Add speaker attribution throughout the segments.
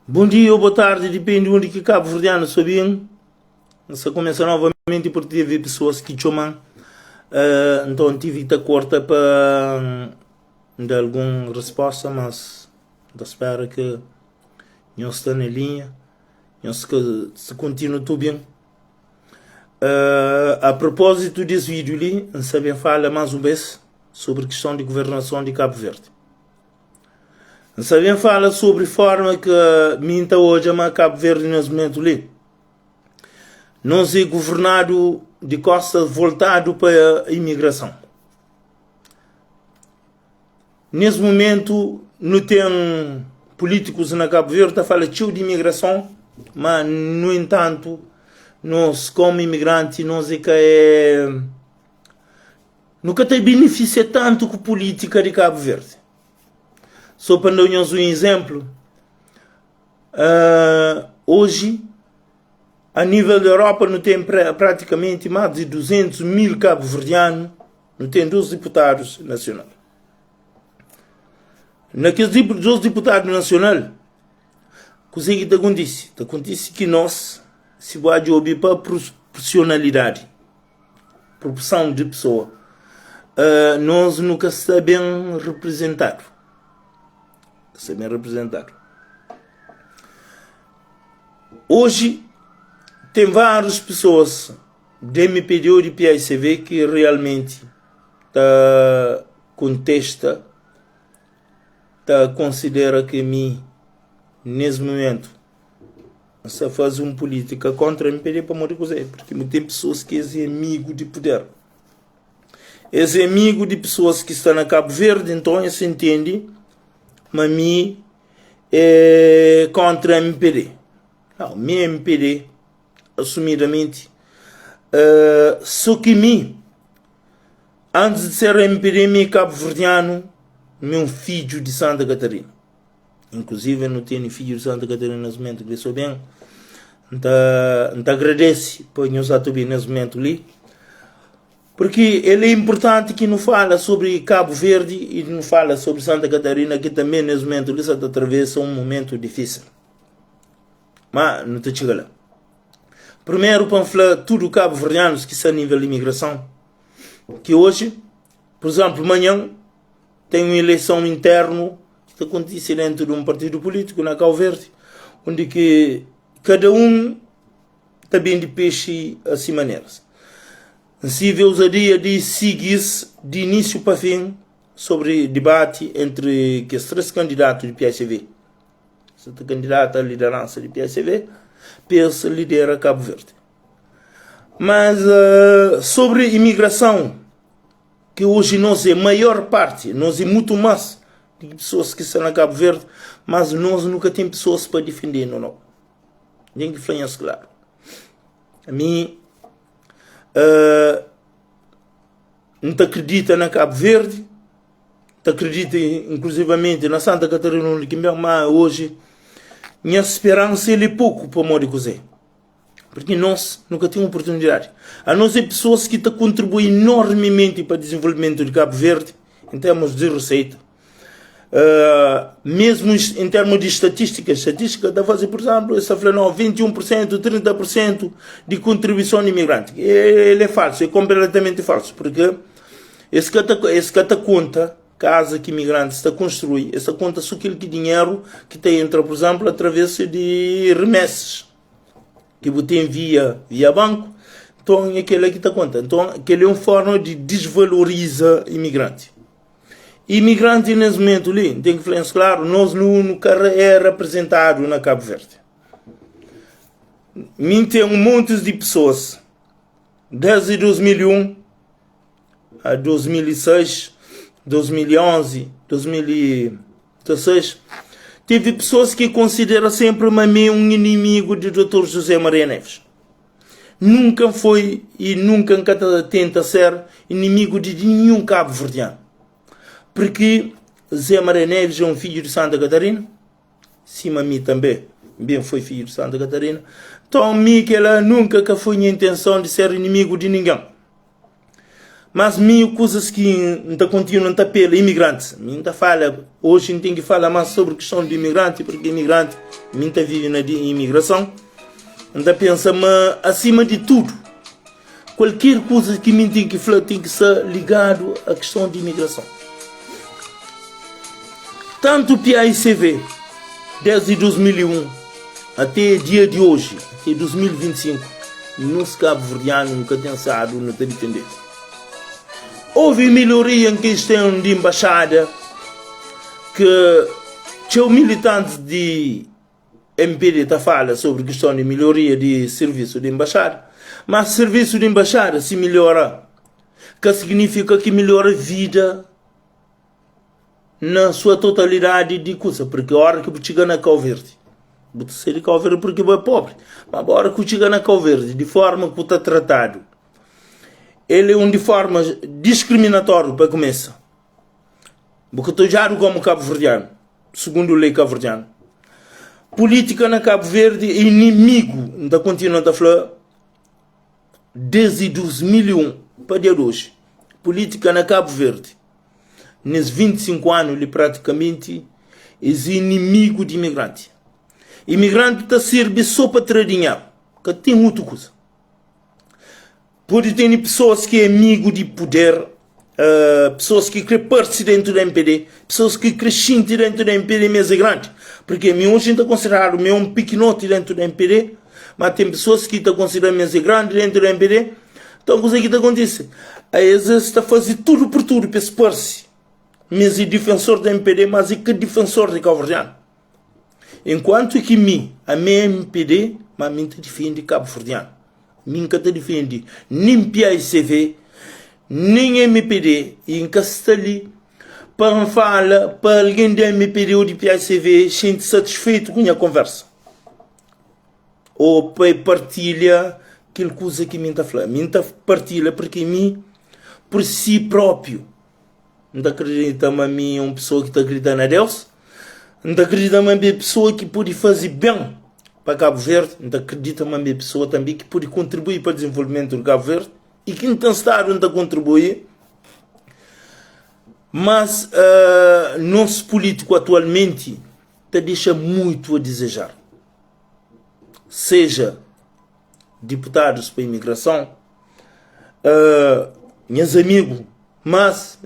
Speaker 1: Bom dia ou boa tarde, depende de onde que Cabo Verdeano sabem. Se começa novamente porque teve pessoas que chamam, então tive que corta para dar alguma resposta, mas espero que não está na linha, não se continua tudo bem. A propósito desse vídeo ali, sabem falar mais uma vez sobre a questão de governação de Cabo Verde. Sabem falar sobre a forma que minta hoje a Cabo Verde nesse momento ali. Não é governado de costa voltado para a imigração. Nesse momento, não tem políticos na Cabo Verde a falar de imigração, mas, no entanto, nós, como imigrantes, nós nunca tem beneficia tanto com a política de Cabo Verde. Só para darmos um exemplo, hoje, a nível da Europa, não tem praticamente mais de 200 mil cabo-verdianos, não tem 12 deputados nacionais. Naqueles 12 deputados nacionais, consegue te acontece que nós, se pode ouvir para proporcionalidade, proporção de pessoa, nós nunca sabemos representar. Hoje, tem várias pessoas de MPD ou de PICV que realmente considera que nesse momento, se faz uma política contra a MPD para morrer com ele, porque tem pessoas que são amigos de poder. Esse amigo de pessoas que estão na Cabo Verde, então se entende, mas é contra a MPD. Não, minha MPD, assumidamente, só que antes de ser MPD, me cabo-verdiano, meu filho de Santa Catarina. Inclusive, eu não tenho filho de Santa Catarina nesse momento, que sou bem. Então, agradeço por nos atuar nesse momento ali. Porque ele é importante que não fala sobre Cabo Verde e não fala sobre Santa Catarina, que também nesse momento ali está atravessa um momento difícil. Mas não te chega lá. Primeiro, para falar tudo Cabo Verdeanos que está a nível de imigração, que hoje, por exemplo, amanhã tem uma eleição interna que acontece dentro de um partido político na Cabo Verde, onde que cada um está bem de peixe assim maneiras. Se vê ousadia de seguir de início para fim sobre debate entre que os três candidatos de PICV. Se o candidato à liderança de PICV, pensa lidera Cabo Verde. Mas sobre imigração, que hoje nós é a maior parte, nós é muito mais de pessoas que estão na Cabo Verde, mas nós nunca temos pessoas para defender, não. Nem que falar claro. A mim, não te acredita na Cabo Verde, te acredita inclusivamente na Santa Catarina, mas hoje minha esperança é pouco para morrer com você. Porque nós nunca temos oportunidade. A nós é pessoas que contribuem enormemente para o desenvolvimento de Cabo Verde, em termos de receita. Mesmo em termos de estatística da fase, por exemplo, está falando 21%, 30% de contribuição de imigrante. Ele é falso, é completamente falso, porque esse que conta, casa que imigrante está a construir, essa conta só aquele dinheiro que entra, por exemplo, através de remessas, que você envia via banco, então é aquele que está conta. Então, aquele é uma forma de desvalorizar imigrante. Imigrante nesse momento ali, tem que falar claro, nós nunca é representado na Cabo Verde. Tem um monte de pessoas, desde 2001 a 2006, 2011, 2016, teve pessoas que consideram sempre um inimigo de Dr. José Maria Neves. Nunca foi e nunca tenta ser inimigo de nenhum cabo-verdiano. Porque Zé Maria Neves é um filho de Santa Catarina, sim, a mim também, bem foi filho de Santa Catarina, então que ela nunca foi a intenção de ser inimigo de ninguém. Mas coisas que não continuam a pela imigrantes, fala, hoje tem que falar mais sobre a questão de imigrante, porque imigrante Minta vive na imigração. Ainda pensa, mas acima de tudo, qualquer coisa que me tem que falar tem que ser ligado à questão de imigração. Tanto o PAICV, desde 2001 até dia de hoje, até 2025, nos cabo-verdianos nunca tem saído, não tem entendido. Houve melhoria em questão de embaixada, que tinha militantes de MPD está fala sobre a questão de melhoria de serviço de embaixada, mas serviço de embaixada se melhora, que significa que melhora a vida na sua totalidade de coisa, porque a hora que você chega na Cabo Verde, você sai de Cabo Verde porque é pobre, mas a hora que você chega na Cabo Verde, de forma que você está tratado, ele é de forma discriminatória para começar, porque estou já como cabo-verdiano, segundo a lei cabo-verdiana. Política na Cabo Verde é inimigo da continente a falar desde 2001 para dia de hoje. Política na Cabo Verde, nesses 25 anos, ele praticamente é inimigo de imigrante. Imigrante está servindo só para trazer dinheiro, que tem muita coisa. Pode ter pessoas que é amigo de poder, pessoas que querem parte dentro da MPD, pessoas que crescem dentro da MPD mesmo é grande. Porque hoje a gente está considerado um pequenote dentro da MPD, mas tem pessoas que estão considerando mesmo grande dentro da MPD. Então, o que está acontecendo? Aí, às vezes, está fazendo tudo por tudo para expor-se. Mas é defensor da MPD, mas é que defensor de Cabo Verdeano. Enquanto que a minha MPD, mas a minha defende Cabo Verdeano. Minha está defende nem PAICV, nem MPD, e em Castali, para falar, para alguém da MPD ou de PAICV, sente satisfeito com a conversa. Ou para partilhar aquela coisa que me está falando. Me está partilha porque por si próprio, não acredita a mim uma pessoa que está acreditando a Deus, não acredita a mim uma pessoa que pode fazer bem para Cabo Verde, não acredita a mim uma pessoa também que pode contribuir para o desenvolvimento do Cabo Verde, e que não está a contribuir. Mas nosso político atualmente deixa muito a desejar. Seja deputados para a imigração, meus amigos, mas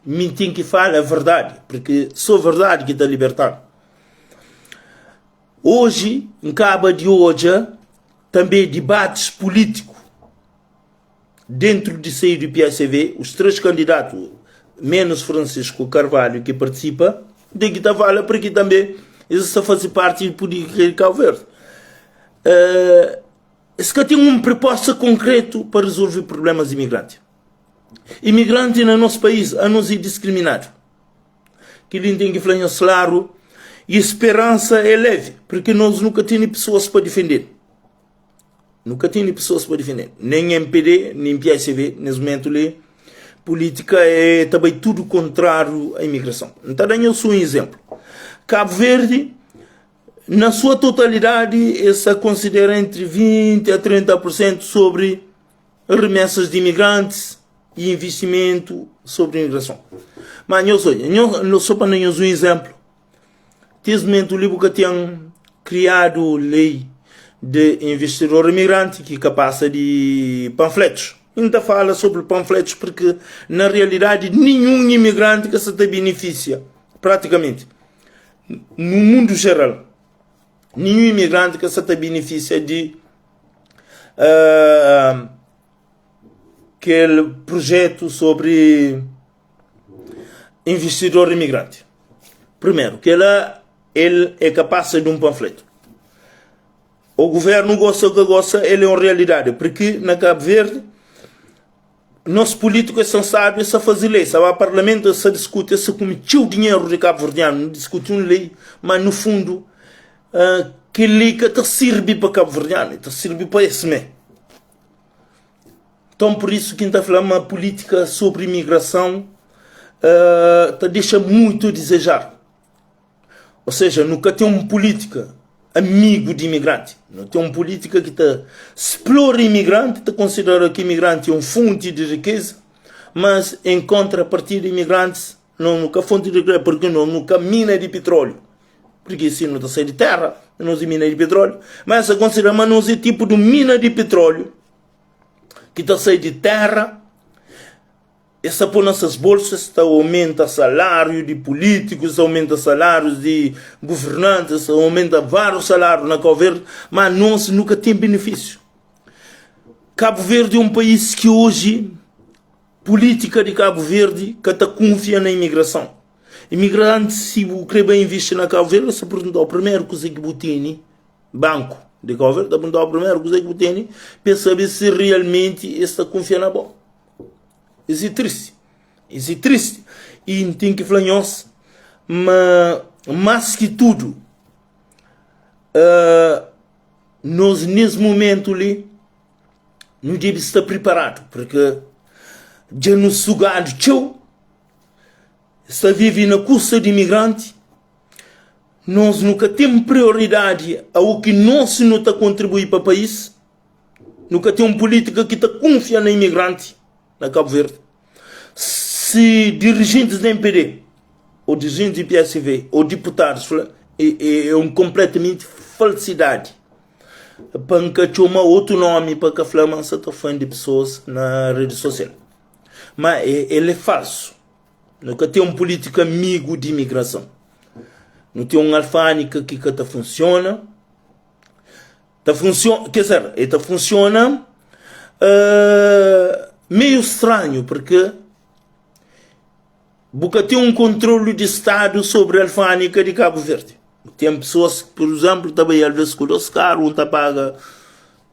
Speaker 1: me tem que falar a verdade, porque só a verdade que está libertando. Hoje, em cabo de hoje, também debates políticos dentro de seio do PAICV, os três candidatos, menos Francisco Carvalho, que participa, tem que estar falando, porque também eles estão a fazer parte do político de Cabo Verde. Esse que tem uma proposta concreta para resolver problemas imigrantes. Imigrante no nosso país a nos é discriminado. Que ele tem que falar salário e esperança é leve, porque nós nunca temos pessoas para defender. Nunca temos pessoas para defender. Nem MPD, nem PAICV, nesse momento ali, política é também tudo contrário à imigração. Então, eu sou um exemplo. Cabo Verde, na sua totalidade, essa considera entre 20% a 30% sobre remessas de imigrantes e investimento sobre imigração. Mas eu só para nós um exemplo. Nesse momento, o livro que tem criado lei de investidor imigrante que é capaz de panfletos. Ainda fala sobre panfletos porque, na realidade, nenhum imigrante que se te beneficia, praticamente, no mundo geral, nenhum imigrante que se te beneficia de aquele projeto sobre investidor imigrante. Primeiro, que ele é capaz de um panfleto. O governo gosta ou que gosta, ele é uma realidade, porque na Cabo Verde, nossos políticos são sábios a fazer lei. Sabe, o parlamento se discute, se cometeu o dinheiro de Cabo Verdeano, discute uma lei, mas no fundo, que lei que te serve para Cabo Verdeano, te serve para esse mesmo. Então, por isso que está falando uma política sobre imigração, te deixa muito a desejar. Ou seja, nunca tem uma política amigo de imigrante. Não tem uma política que explora imigrante, te considera que imigrante é uma fonte de riqueza, mas em contrapartida imigrantes não nunca fonte de riqueza, porque não nunca mina de petróleo. Porque assim não está sai de terra, nós mina de petróleo, mas essa considera nós é tipo de mina de petróleo que está saindo de terra. Essa põe nessas bolsas, aumenta salário de políticos, aumenta salários de governantes, aumenta vários salários na Cabo Verde, mas nós nunca tem benefício. Cabo Verde é um país que hoje, política de Cabo Verde, que está confia na imigração. Imigrantes, se o querer bem investir na Cabo Verde, se perguntar o primeiro coisa que botini, banco de Cabo Verde, perguntar o primeiro coisa que botini, para saber se realmente está confiando na boa. Isso é triste. Isso é triste. E tem que falar nós, mas mais que tudo, nós nesse momento ali, não devemos estar preparados, porque já nos sugado tchau, está vive na custa de imigrante, nós nunca temos prioridade ao que nós não está contribuir para o país, nunca temos uma política que está confia na imigrante, na Cabo Verde. Se dirigentes da MPD, ou dirigentes do PSV, ou deputados, é um completamente falsidade. Para que chama outro nome para que a mansa está falando de pessoas na rede social. Mas ele é falso. Nunca tem uma política amigo de imigração. Não tem uma alfândega que funciona. Quer dizer, ela funciona meio estranho, porque tem um controle de Estado sobre a alfândega de Cabo Verde. Tem pessoas que, por exemplo, também às vezes com os caros, um está paga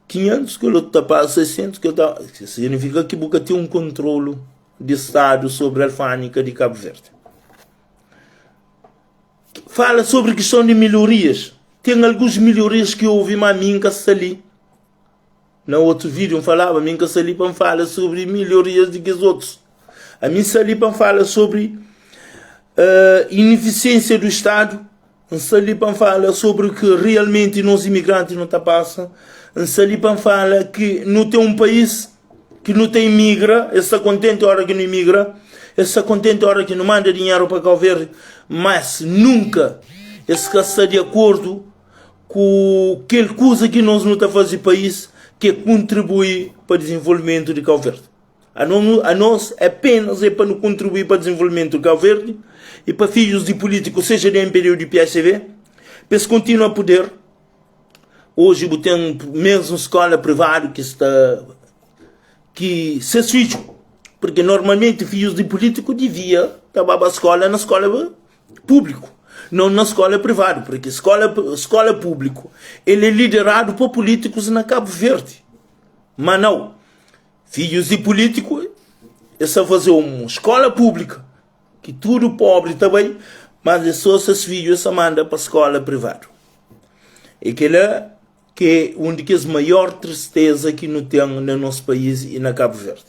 Speaker 1: 500, que o outro está paga 600, que significa que tem um controle de Estado sobre a alfândega de Cabo Verde. Fala sobre a questão de melhorias. Tem algumas melhorias que eu ouvi, mas a mim que está ali. No outro vídeo eu falava, a mim que está ali para falar sobre melhorias de que os outros. A mim está ali para falar sobre ineficiência do Estado. Está ali para falar sobre que realmente nós imigrantes não está passando. Está ali para falar que não tem um país que não tem imigra, está contente a hora que não imigra, está contente a hora que não manda dinheiro para Cabo Verde, mas nunca está de acordo com aquela coisa que nós não está fazendo país, que contribui para o desenvolvimento de Cabo Verde. A nós apenas é para não contribuir para o desenvolvimento de Cabo Verde e para filhos de políticos, seja de MPD ou de PSV, para se continuar a poder. Hoje tem mesmo escola privada que se switch, porque normalmente filhos de político devia trabalhar na escola pública, não na escola privada, porque escola pública ele é liderado por políticos na Cabo Verde, mas não, filhos de político é só fazer uma escola pública, que tudo pobre também, mas é só seus filhos se manda para a escola privada. E que é uma das maiores tristezas que não tem no nosso país e na Cabo Verde.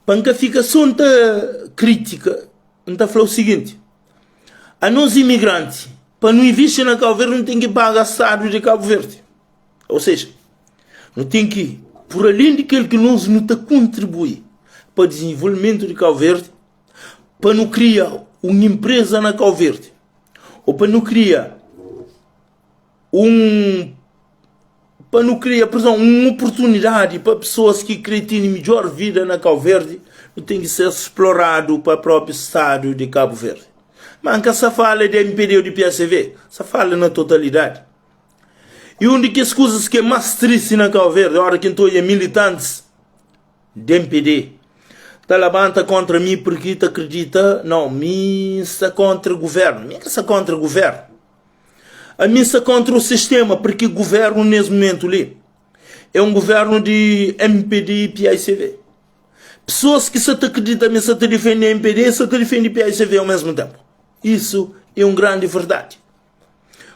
Speaker 1: Para que fica só crítica, então falou o seguinte: a nós imigrantes, para não investir na Cabo Verde, não tem que pagar Estado de Cabo Verde. Ou seja, não tem que, por além daquilo que nós não está contribuir para o desenvolvimento de Cabo Verde, para não criar uma empresa na Cabo Verde, ou para não criar por exemplo, uma oportunidade para pessoas que querem ter melhor vida na Cabo Verde, não tem que ser explorado para o próprio Estado de Cabo Verde. Mas nunca se fala de MPD ou de PSV, se fala na totalidade. E uma das coisas que é mais triste na Cabo Verde, a hora que estou militantes de MPD, está levanta contra mim porque acredita, não, mim está contra o governo. Mim está contra o governo. A mim está contra o sistema, porque o governo nesse momento ali é um governo de MPD e PSV. Pessoas que se acreditam, se defendem MPD, se defendem PSV ao mesmo tempo. Isso é uma grande verdade.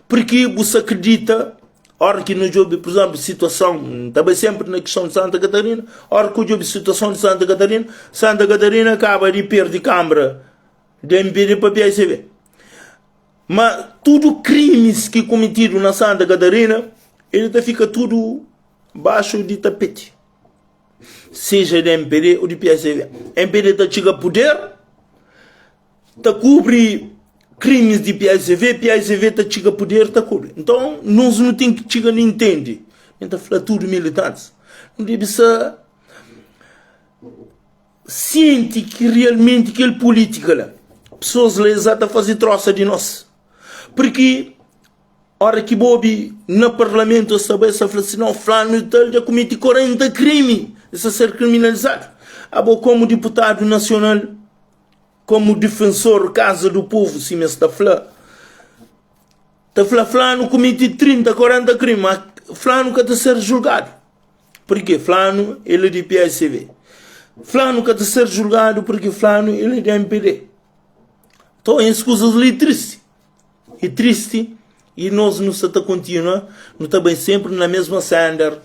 Speaker 1: Porque você acredita, a hora que no jogo, por exemplo, situação, também sempre na questão de Santa Catarina, a hora que o jogo situação de Santa Catarina acaba de perder Câmara de MPD para PSV. Mas tudo crimes que cometido na Santa Catarina, ele fica tudo baixo de tapete. Seja de MPD ou de PSV. MPD chega a poder, cobre crimes de PICV está chega poder, está cobre. Então, nós não tem que chegar nem entende. Então, fala tudo militantes. Não deve ser sente que realmente aquele política lá, pessoas lá exata fazer troça de nós. Porque, hora que Bobi, no parlamento, sabe, fala assim, não, fulano já comete 40 crimes, isso é ser criminalizado. Como deputado nacional, como defensor Casa do Povo, se me está falando. Está falando, fulano comete 30, 40 crimes, mas fulano que está ser julgado. Porque fulano, ele é de PICV. Fulano que está ser julgado porque fulano, ele é de MPD. Então, essas coisas ali triste. É triste. E nós não está continuando, não está bem sempre na mesma sender.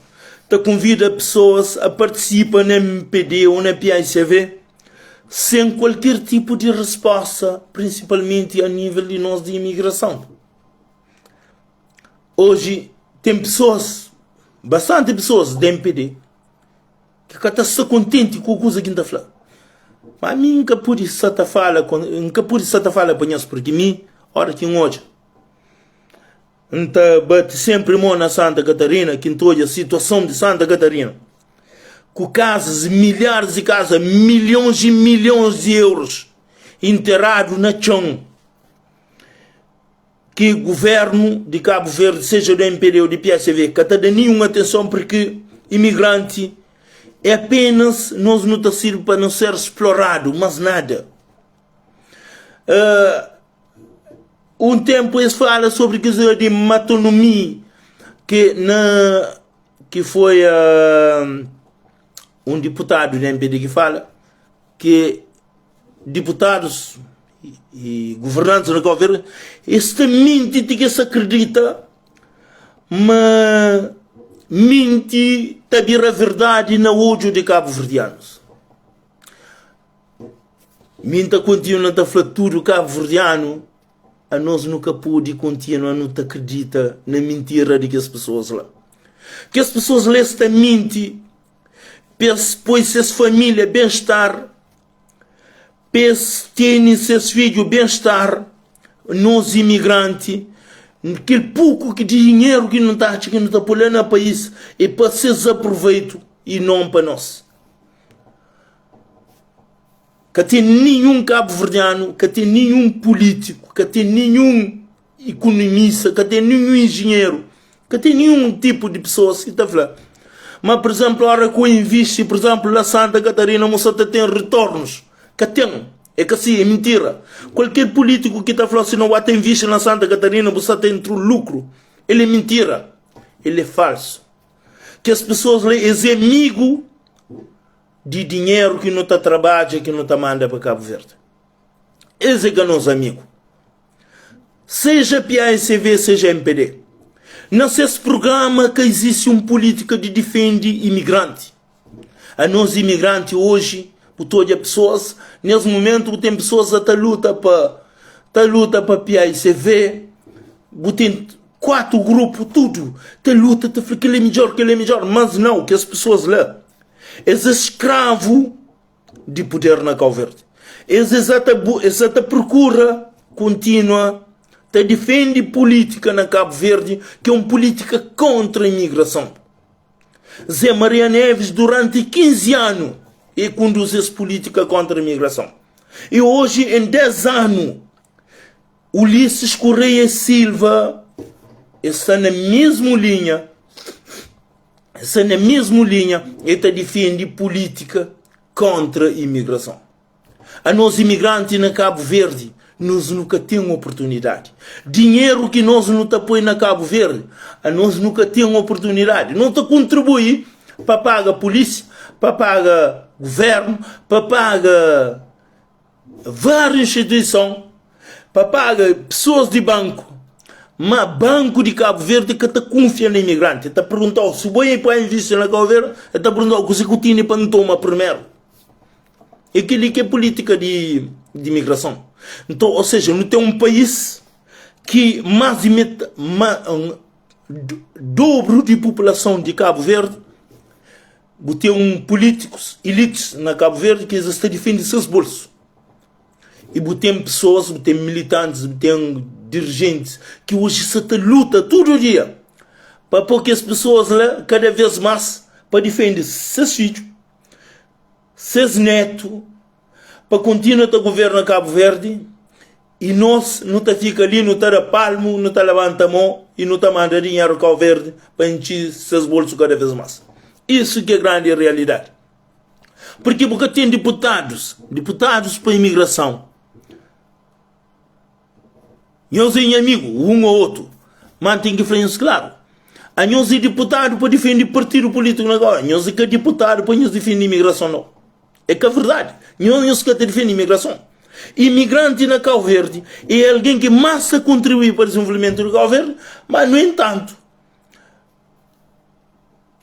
Speaker 1: Está convida pessoas a participar na MPD ou na PICV sem qualquer tipo de resposta, principalmente a nível de nós de imigração. Hoje tem pessoas, bastante pessoas da MPD, que estão contentes com a coisa que está falando. Mas a mim nunca pude estar falando para nós, porque mim, hora que hoje, então bate sempre mão na Santa Catarina, que toda a situação de Santa Catarina, com casas, milhares de casas, milhões e milhões de euros enterrados na chão, que o governo de Cabo Verde, seja do MPD ou de PICV, que está dando nenhuma atenção, porque imigrante é apenas, nós não está sirvo para não ser explorado, mas nada. Um tempo eles falam sobre que de matonomia, que foi um deputado do MPD que fala que deputados e governantes no governo, esta mente que se acredita, mas mente também a verdade na ódio de Cabo Verdeanos. Mente continua a falar tudo Cabo Verdeano, a nós nunca pôde continuar, não acredita na mentira de que as pessoas lá. Que as pessoas lá esta mente, pois se família bem-estar, tem seus filhos bem-estar, nós imigrantes, aquele pouco de dinheiro que não está pulando no país, é para ser aproveito e não para nós. Que tem nenhum cabo-verdiano, que tem nenhum político, que tem nenhum economista, que tem nenhum engenheiro, que tem nenhum tipo de pessoas que está falando. Mas, por exemplo, a hora que eu invisto, por exemplo, na Santa Catarina, você tem retornos. Que tem. É que assim, é mentira. Qualquer político que está falando assim, não vai ter visto na Santa Catarina, você tem lucro. Ele é mentira. Ele é falso. Que as pessoas lá, é amigo de dinheiro que não está trabalha, que não está manda para Cabo Verde. Esse é que é nosso amigo. Seja PICV, seja MPD. Nesse programa que existe uma política de defende imigrante. A nós imigrantes hoje, por todas as pessoas, nesse momento tem pessoas que lutam para PICV, tem 4 grupos, tudo. Tem luta, que ele é melhor, mas não, que as pessoas lá, eles escravos de poder na Cabo Verde. Eles exata procura contínua, defende política na Cabo Verde, que é uma política contra a imigração. Zé Maria Neves, durante 15 anos, ele conduz essa política contra a imigração. E hoje, em 10 anos, Ulisses Correia Silva está na mesma linha. Ele defende política contra a imigração. A nós imigrantes na Cabo Verde, nós nunca temos oportunidade. Dinheiro que nós não põe na Cabo Verde, a nós nunca temos oportunidade. Não te contribui para pagar a polícia, para pagar o governo, para pagar várias instituições, para pagar pessoas de banco. Mas banco de Cabo Verde que te confia no imigrante. Te perguntou, se você para investir na Cabo Verde, te perguntou o que você tinha para não tomar primeiro. E aquilo que é política de imigração. Então, ou seja, não tem um país que mais de dobro de população de Cabo Verde, tem políticos, elites na Cabo Verde que estão defendendo seus bolsos. E tem pessoas, tem militantes, tem dirigentes que hoje se luta todo dia para pôr que as pessoas lá, cada vez mais, para defender seus filhos, seus netos, para continuar a governar Cabo Verde. E nós não tá fica ali, não tá palmo, não tá levanta a mão e não tá mandando dinheiro ao Cabo Verde para encher seus bolsos cada vez mais. Isso que é a grande realidade. Porque tem deputados para a imigração. Nós é amigo, um ou outro, mas tem que falar isso claro. A nós é deputado para defender partido político agora. Nós é que é deputado para nos defender a imigração não. É que é verdade. Nós que defende a imigração. Imigrante na Cabo Verde é alguém que mais contribui para o desenvolvimento do Cabo Verde, mas no entanto,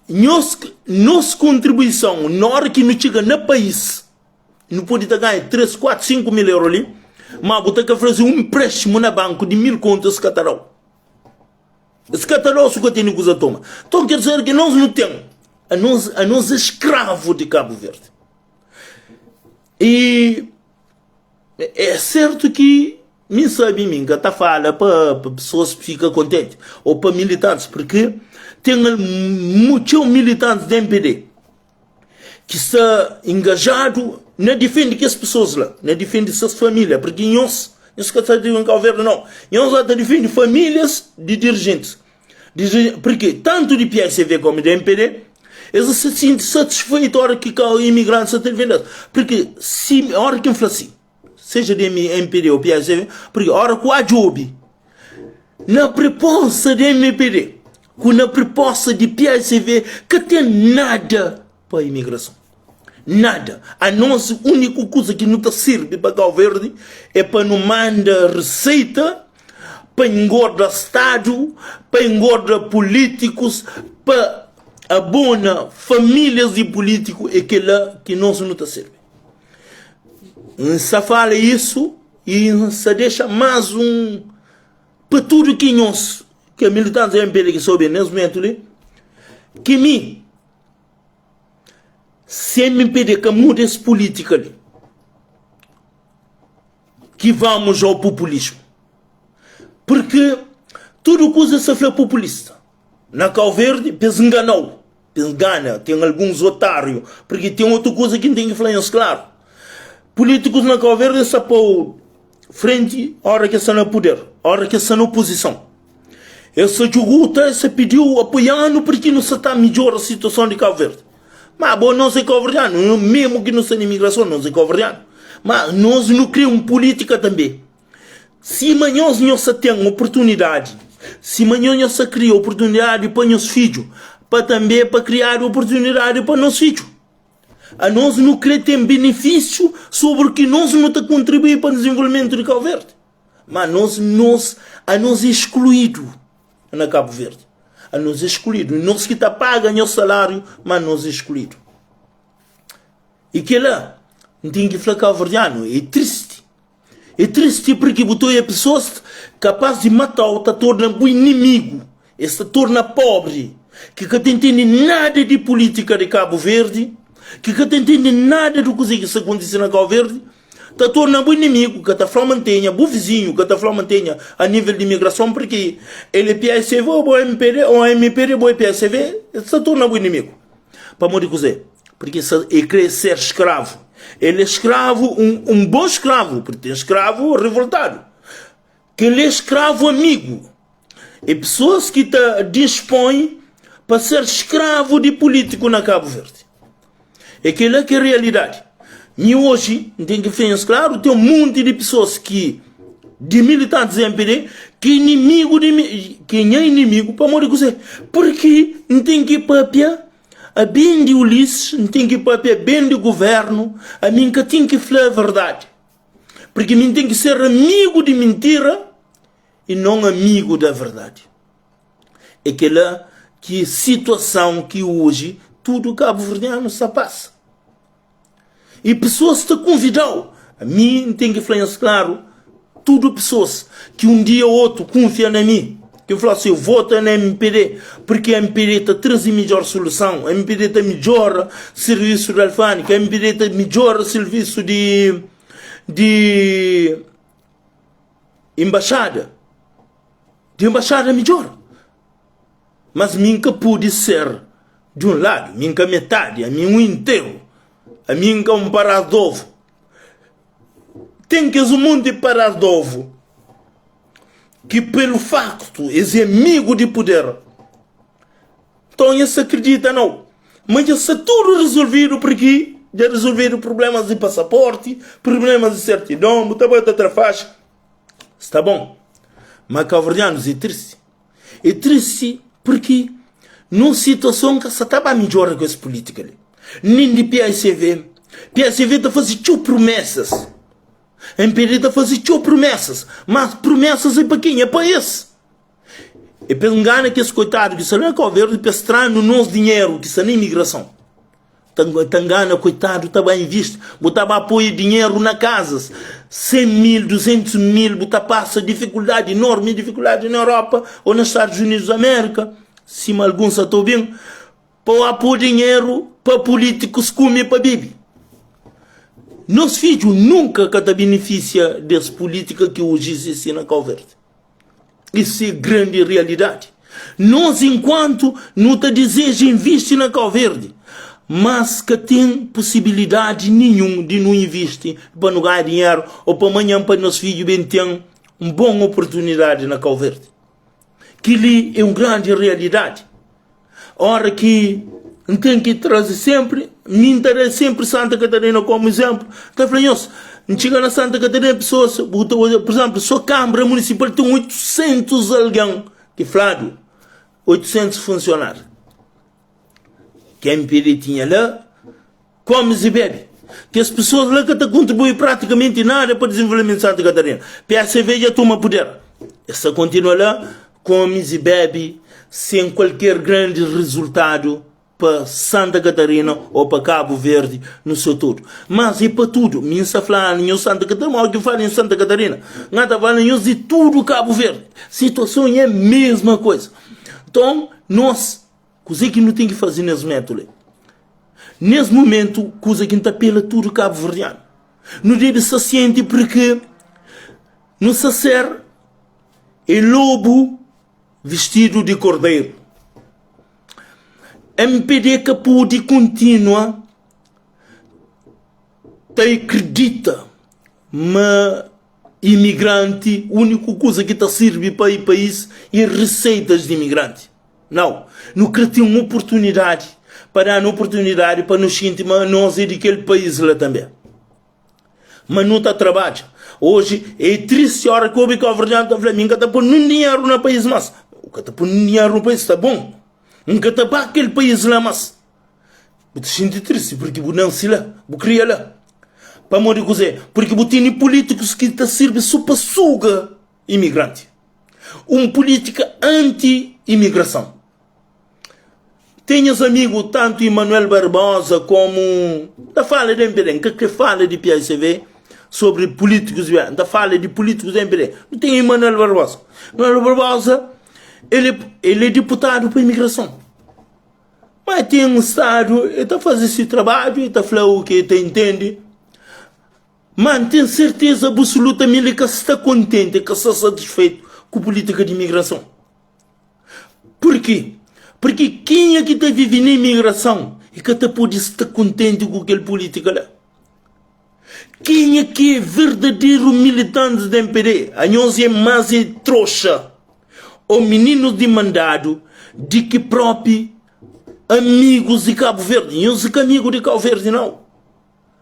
Speaker 1: nossa contribuição, na hora que não chega no país, não pode ganhar 3, 4, 5 mil euros ali, mas você tem que fazer um empréstimo na banco de 1000 contas catarau. Esse catarau só tem que usar toma. Então quer dizer que nós não temos, a nós é escravo de Cabo Verde. E é certo que me sabe mim que está fala para pessoas que ficam contentes ou para militantes, porque tem muitos militantes da MPD que está engajado na defende que as pessoas lá, na defende suas famílias, porque nós que está em Cabo Verde não, nós até defende famílias de dirigentes, porque tanto de PSV como da MPD eles se sentem satisfeitos a hora que o imigrante se defende, porque se a hora que eu falo assim, seja de MPD ou PSV, porque a hora que há job na proposta de MPD, com na proposta de PSV, que tem nada para a imigração. Nada. A nossa única coisa que não serve para Cabo Verde é para não mandar receita, para engordar Estado, para engordar políticos, para abonar famílias de políticos, é que lá que nós não serve. Se fala isso e se deixa mais para tudo que nós, que militantes da MPD que soube nesse momento ali, que se a MPD que muda essa política ali, que vamos ao populismo. Porque tudo coisa se fala populista. Na Cabo Verde, pensa enganou. Engana, tem alguns otários, porque tem outra coisa que não tem que falar isso claro. Políticos na Cabo Verde só por frente, a hora que estão no poder, a hora que estão na oposição. Essa juguta se pediu apoiando porque não se está melhor a situação de Cabo Verde. Mas bom, nós é cabo-verdiano, mesmo que não seja imigração, nós é cabo-verdiano. Mas nós não criamos política também. Se amanhã nós temos oportunidade, se amanhã nós criamos oportunidade para os filhos, para também para criar oportunidade para os filhos. A nós não queremos ter benefício sobre o que nós não contribuímos para o desenvolvimento de Cabo Verde. Mas a nós é excluído na Cabo Verde. A nós é excluído. Nós que está paga o salário, mas nós é excluído. E que lá, não tem que falar cabo-verdiano, é triste. É triste porque botou a pessoas capazes de matar, está tornando um inimigo, está tornando pobre, que não entende nada de política de Cabo Verde, que não entende nada do que isso acontece na Cabo Verde, está tornando um inimigo, que está falando mantenha, bom vizinho, que está falando mantenha a nível de imigração, porque ele é PSV ou MPD, ou MPD ou PSV, está tornando um inimigo. Para morrer dizer, porque ele quer ser escravo. Ele é escravo, um bom escravo, porque tem escravo revoltado. Que ele é escravo amigo. E pessoas que dispõem para ser escravo de político na Cabo Verde. É que é a realidade. E hoje, tem que ficar claro, tem um monte de pessoas de militantes da MPD, que é inimigo, para morrer dizer, porque não tem que papiar a bem de Ulisses, não tem que papiar bem do governo, a mim que tem que falar a verdade. Porque mim tem que ser amigo de mentira e não amigo da verdade. É aquela que situação que hoje tudo cabo-verdiano se passa. E pessoas te convidam. A mim tem que falar isso claro. Tudo pessoas que um dia ou outro confiam em mim. Que eu falo assim, eu voto na MPD, porque a MPD está trazendo melhor solução. A MPD está melhor serviço de alfândega, a MPD está melhor serviço de de embaixada melhor. Mas nunca pude ser de um lado, nunca metade, a mim um inteiro, a mim um paradovo. Tem que ser um mundo de paradovo que pelo facto é amigo de poder. Então isso acredita não. Mas isso é tudo resolvido porque já resolveram problemas de passaporte, problemas de certidão, outra faixa. Está bom. Mas cabo-verdianos é triste. É triste porque numa situação que se estava melhor com essa política ali. Nem de PSV. PSV está fazendo promessas. A MPD está fazendo promessas. Mas promessas é para quem? É para esse. É para enganar que esse coitado que se não é Cabo-Verde para extrair no nosso dinheiro, que se não é imigração. Tangana, coitado, está bem visto. Botava apoio dinheiro na casas. 100 mil, 200 mil, passa dificuldade, enorme dificuldade na Europa ou nos Estados Unidos da América. Se alguns estão bem, para apoio dinheiro para políticos comer para beber. Nosso filho nunca beneficia dessa política que hoje existe na Cabo-Verde. Isso é grande realidade. Nós, enquanto não te deseja investir na Cabo-Verde, mas que tem possibilidade nenhuma de não investir para não ganhar dinheiro ou para amanhã para nossos filhos bem ter uma boa oportunidade na Cabo-Verde. Que ali é uma grande realidade. Ora que tem que trazer sempre, me interessa sempre Santa Catarina como exemplo. Está falando, chega na Santa Catarina, pessoas, por exemplo, sua Câmara Municipal tem 800 alguém, que falado, 800 funcionários. Que a MPD tinha lá, come e bebe. Que as pessoas lá que estão contribuindo praticamente nada para o desenvolvimento de Santa Catarina. PSV já toma poder. Essa continua lá, come e bebe, sem qualquer grande resultado para Santa Catarina ou para Cabo Verde no seu todo. Mas é para tudo. Minha está falando em Santa Catarina, alguém fala em Santa Catarina. Não está falando de tudo Cabo Verde. A situação é a mesma coisa. Então, nós, coisa que não tem que fazer nesse método. Nesse momento, coisa que não está pela tudo Cabo Verdeano. Não deve ser ciente porque não se ser é lobo vestido de cordeiro. MPD que pode continua acredita mas imigrante, a única coisa que está serve para o país é receitas de imigrante. Não quer ter uma oportunidade para dar uma oportunidade para nos sentir nós e daquele país lá também. Mas não está trabalho. Hoje é triste a hora que o Cabo-Verdiano está falando, nunca está pondo dinheiro no país, mas nunca está pondo dinheiro no país, está bom. Nunca está para aquele país lá, mas eu te sinto triste porque eu não sei lá, eu queria lá. Para morrer cozer, porque eu tenho políticos que te servem só para suga imigrante. Uma política anti-imigração. Tenho amigos, tanto Emanuel Barbosa como da fala de MPD, que fala de PSV sobre políticos, da fala de políticos de MPD. Não tem Emanuel Barbosa. Emanuel Barbosa, ele é deputado para a imigração. Mas tem um Estado, ele está fazendo esse trabalho, ele está falando o que ele entende. Mas tem certeza absolutamente que está contente, que está satisfeito com a política de imigração. Por quê? Porque quem é que está vivendo na imigração e que está pode estar contente com aquela política lá? Quem é que é verdadeiro militante da MPD? A nós é mais trouxa. O menino de mandado de que próprio amigos de Cabo Verde. Não sou amigo de Cabo Verde, não.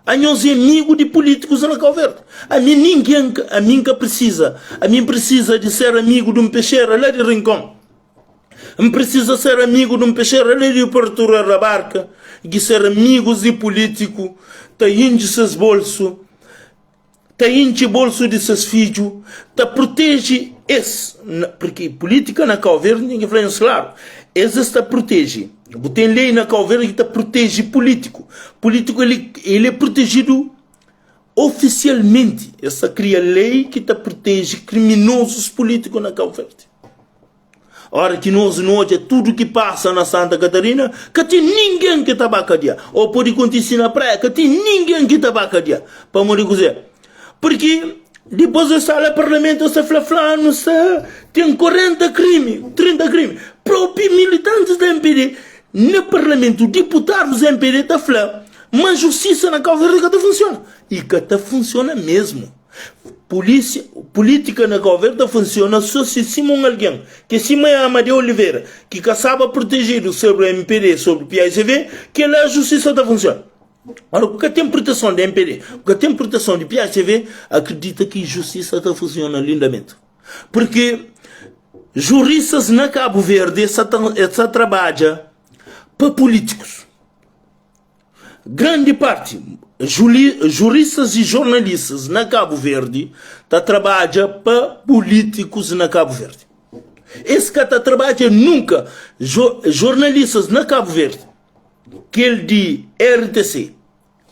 Speaker 1: A nós é amigo de políticos na Cabo Verde. A mim ninguém, a mim que precisa. A mim precisa de ser amigo de um peixeiro lá de Rincón. A mim precisa ser amigo de um peixeiro lá de Portura da Barca. De ser amigos de político. Tá indo seus bolsos. Tá indo bolso de seus filhos. Tá protege esse. Porque política na Cabo Verde, ninguém fala isso, claro. Esse está protege. Tem lei na Cabo Verde que está protege político. Político ele é protegido oficialmente. Essa cria lei que está protege criminosos políticos na Cabo Verde. Ora que nós é tudo que passa na Santa Catarina, que tem ninguém que está bacadia. Ou pode acontecer na praia, que tem ninguém que está bacadia. Para morrer dizer. Porque depois eu saio ao parlamento, eu falando, tem 40 crimes, 30 crimes. Próprios militantes da MPD, no parlamento, deputados da MPD, está falando, mas justiça na Cabo Verde que funciona. E que funciona mesmo. Política na Cabo Verde funciona só se Simão alguém, que Simão é Amadeu Oliveira, que sabe proteger sobre o MPD, sobre o PICV, que a justiça está funcionando. Ora, o que tem proteção da MPD, o que tem proteção de PICV, acredita que a justiça está funcionando lindamente. Porque juristas na Cabo Verde essa trabalha para políticos. Grande parte, juristas e jornalistas na Cabo Verde trabalham para políticos na Cabo Verde. Esse que trabalha nunca, jornalistas na Cabo Verde, que ele de RTC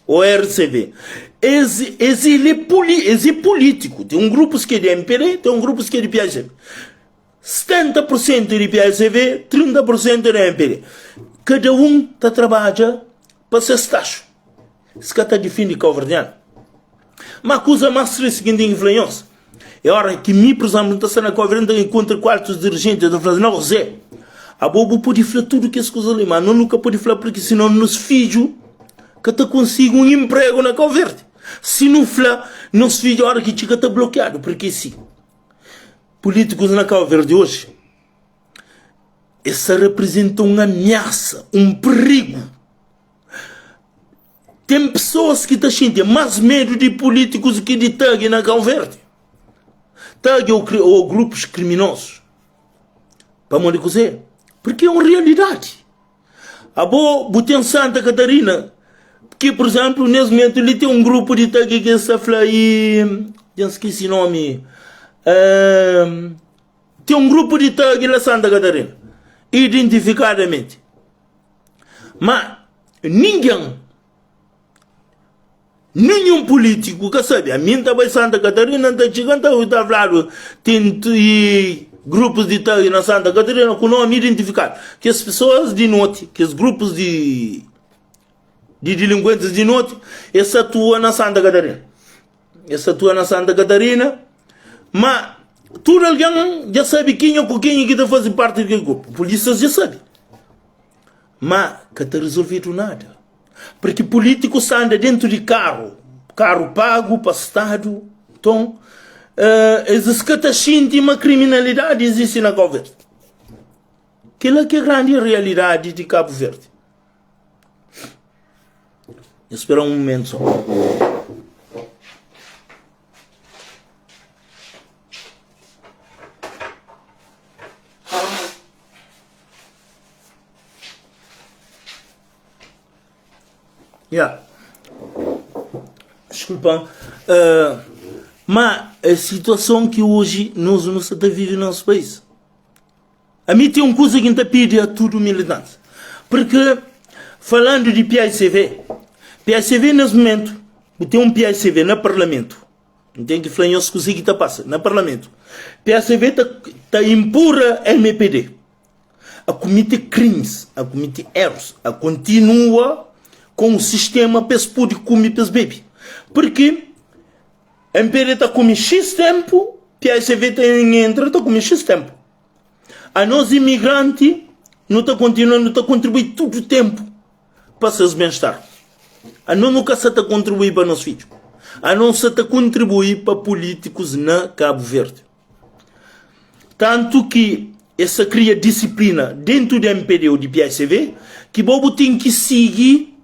Speaker 1: ou RCV, é político. Tem grupos que é de MPD, tem grupos que é de PICV. 70% de PICV, 30% de MPD. Cada trabalha para ser taxo. Isso que está difícil de Calverdiano. Mas a coisa mais triste que tem influência é a hora que me, por exemplo, está na Calverdiano, encontra quartos dirigentes da França, não, José, a bobo pode falar tudo que as coisas ali, mas não nunca pode falar porque senão nos filhos que te consiga um emprego na Cabo Verde. Se não falar, nos filhos, a hora que fica bloqueado, porque sim. Políticos na Cabo Verde hoje, essa representa uma ameaça, um perigo. Tem pessoas que têm mais medo de políticos que de TAG na Cabo Verde. TAG ou grupos criminosos. Para me dizer. Porque é uma realidade. A boa tem Santa Catarina. Que, por exemplo, nesse momento, ele tem um grupo de TAG que se fala aí. Já esqueci o nome. Tem um grupo de TAG na Santa Catarina. Identificadamente. Mas nenhum político que sabe, a mim também Santa Catarina está chegando, está falando, tem grupos de TAG na Santa Catarina com nome identificado, que as pessoas de noite, que os grupos de delinquentes de noite, eles atuam na Santa Catarina. Eles atuam na Santa Catarina, mas tudo alguém já sabe quem é que está fazendo parte daquele grupo. Polícias já sabem. Mas que está resolvido nada. Porque políticos andam dentro de carro pago para o Estado. Então, esses que estão uma criminalidade existe na Cabo Verde. Aquela que é a grande realidade de Cabo Verde. Espera um momento só. Desculpa. Mas a situação que hoje nós não estamos a viver no nosso país. A mim tem uma coisa que ainda pede a tudo militante. Porque, falando de PICV nesse momento, tem um PICV no Parlamento. Não tem que falar em outra coisa que está passando. No Parlamento. PICV está impura MPD. A cometer crimes, a cometer erros, a continua com o sistema para poder comer para beber. Porque a MPD está com X tempo, PICV está com X tempo. A nós imigrantes não está continuando, não está contribuindo todo o tempo para seus bem-estar. A nós nunca se está contribuindo para nossos filhos. A não se está contribuindo para políticos na Cabo Verde. Tanto que essa cria disciplina dentro da MPD ou de PICV, que Bobo tem que seguir,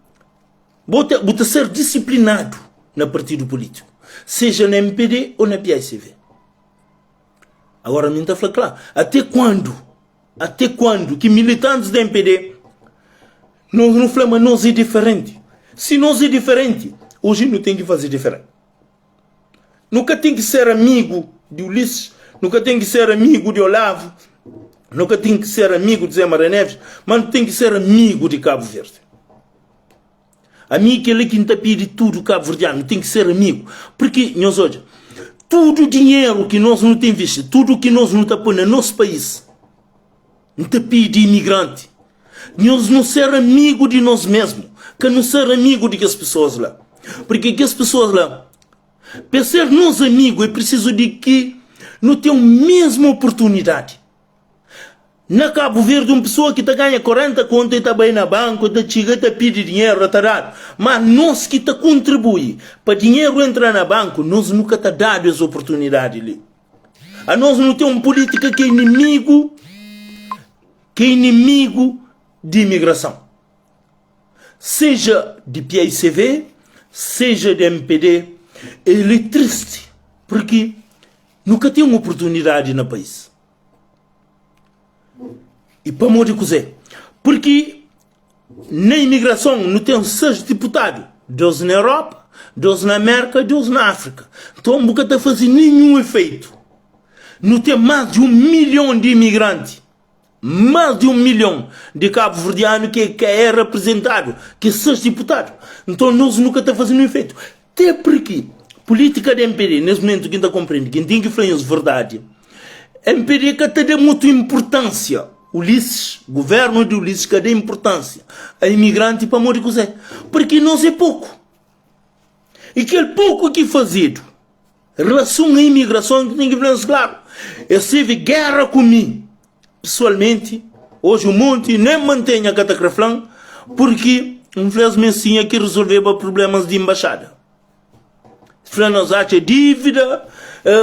Speaker 1: bota ser disciplinado no partido político, seja na MPD ou na PICV. Agora, a mim está falando claro, até quando que militantes da MPD não falamos, nós é diferente. Se nós é diferente, hoje não tem que fazer diferente. Nunca tem que ser amigo de Ulisses, nunca tem que ser amigo de Olavo, nunca tem que ser amigo de Zé Maria Neves, mas tem que ser amigo de Cabo Verde. Amigo ele que não pede tudo cabo-verdiano, tem que ser amigo. Porque, nós olha, todo o dinheiro que nós não temos visto, tudo que nós não temos no nosso país, não te pede imigrante. Nós não ser amigo de nós mesmos, que não ser amigo de que as pessoas lá. Porque que as pessoas lá, Para ser nos amigos é preciso de que não tenham a mesma oportunidade. Na Cabo Verde, uma pessoa que ganha 40 contas e está bem na banca, chega e pede dinheiro, mas nós que contribui para dinheiro entrar na banca, nós nunca está dado essa oportunidade ali. A nós não tem uma política que é inimigo de imigração. Seja de PICV, seja de MPD, ele é triste, porque nunca tem uma oportunidade no país. E para morrer cozer, porque na imigração não tem 6 deputados, 2 na Europa, 2 na América, 2 na África. Então nunca está fazendo nenhum efeito. Não tem mais de 1 milhão de imigrantes, mais de 1 milhão de cabo-verdianos que é representado, que 6 deputados. Então nós nunca está fazendo efeito. Até porque política de MPD, nesse momento, quem está compreendendo, quem tem que falar a verdade, MPD que está dando muita importância. Ulisses, governo de Ulisses, que dá importância a imigrante para morrer com Zé. Porque nós é pouco. E aquele pouco que fazido, relação à imigração, que tem que ver claro. Eu tive guerra comigo. Pessoalmente, hoje o monte nem mantém a catacraflã, porque, infelizmente, sim, aqui resolver problemas de embaixada. Nós achamos dívida,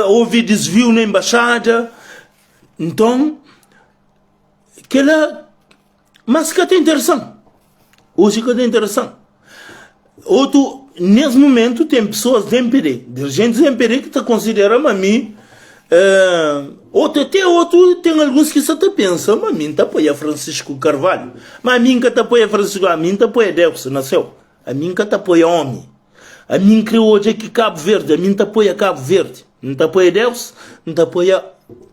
Speaker 1: houve desvio na embaixada. Então, mas que é interessante. Hoje que é interessante. Nesse momento tem pessoas de MPD, dirigentes de MPD que estão considerando a mim, tem alguns que só pensam, a mim está apoia Francisco Carvalho, mas a mim que está apoia Francisco, a mim está apoia Deus, nasceu, a mim que está apoia homem, a mim criou hoje aqui Cabo Verde, a mim está apoia Cabo Verde, não está apoia Deus, não está apoia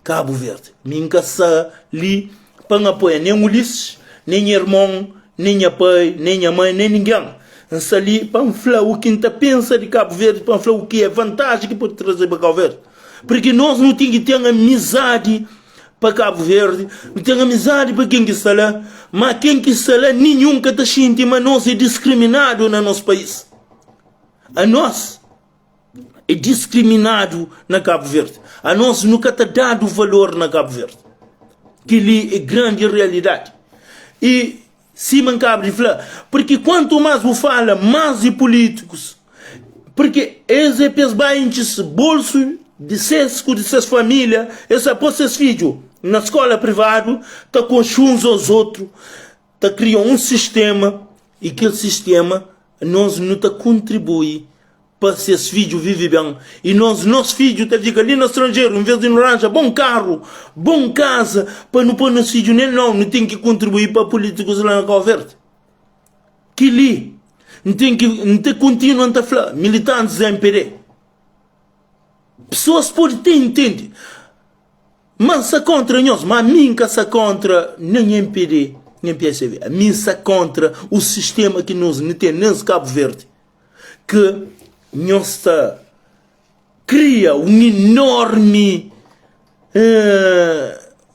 Speaker 1: Cabo Verde, a mim que está ali, para não apoiar nem Ulisses, nem irmão, nem a pai, nem a mãe, nem ninguém. Nós ali para falar o que a pensa de Cabo Verde, para falar o que é vantagem que pode trazer para Cabo Verde. Porque nós não temos que ter amizade para Cabo Verde, não temos amizade para quem que está lá, mas quem que está lá, nenhum que está sentindo, mas nós é discriminado no nosso país. A nós é discriminado na Cabo Verde. A nós nunca está dado valor na Cabo Verde. Que ali é grande realidade. E se mancabre de falar, porque quanto mais você fala, mais de políticos, porque eles baixam bolso de seis famílias, essa por seus filhos, na escola privada, está com uns aos outros, está criando um sistema, e aquele sistema, nós não está contribui para que esses filhos vivem bem. E nosso filho está ali no estrangeiro, em vez de não arranjar bom carro, bom casa, para não pôr nos filhos nele, não tem que contribuir para políticos lá na Cabo Verde. Que ali, não tem que continuar a falar, militantes da MPD. Pessoas podem ter entendido. Mas se contra nós, mas a mim que se contra nem MPD, nem PSV. A mim se contra o sistema que nós não temos nesse Cabo Verde. Que nós cria um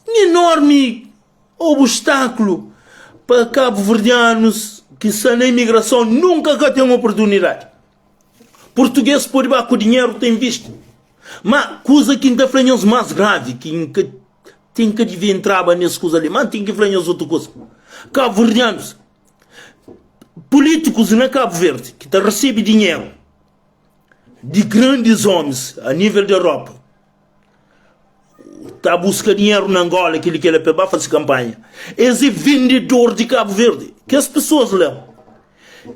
Speaker 1: enorme obstáculo para cabo-verdianos que são na imigração, nunca têm uma oportunidade. Português pode ir com dinheiro, tem visto. Mas coisa que ainda falamos mais grave, que tem que devia entrar nessa coisa ali, mas tem que falar outra coisa. Cabo-verdianos, políticos na Cabo Verde, que recebem dinheiro de grandes homens a nível da Europa, está a buscar dinheiro na Angola, aquele que ele para fazer campanha. Esse vendedor de Cabo Verde, que as pessoas lá,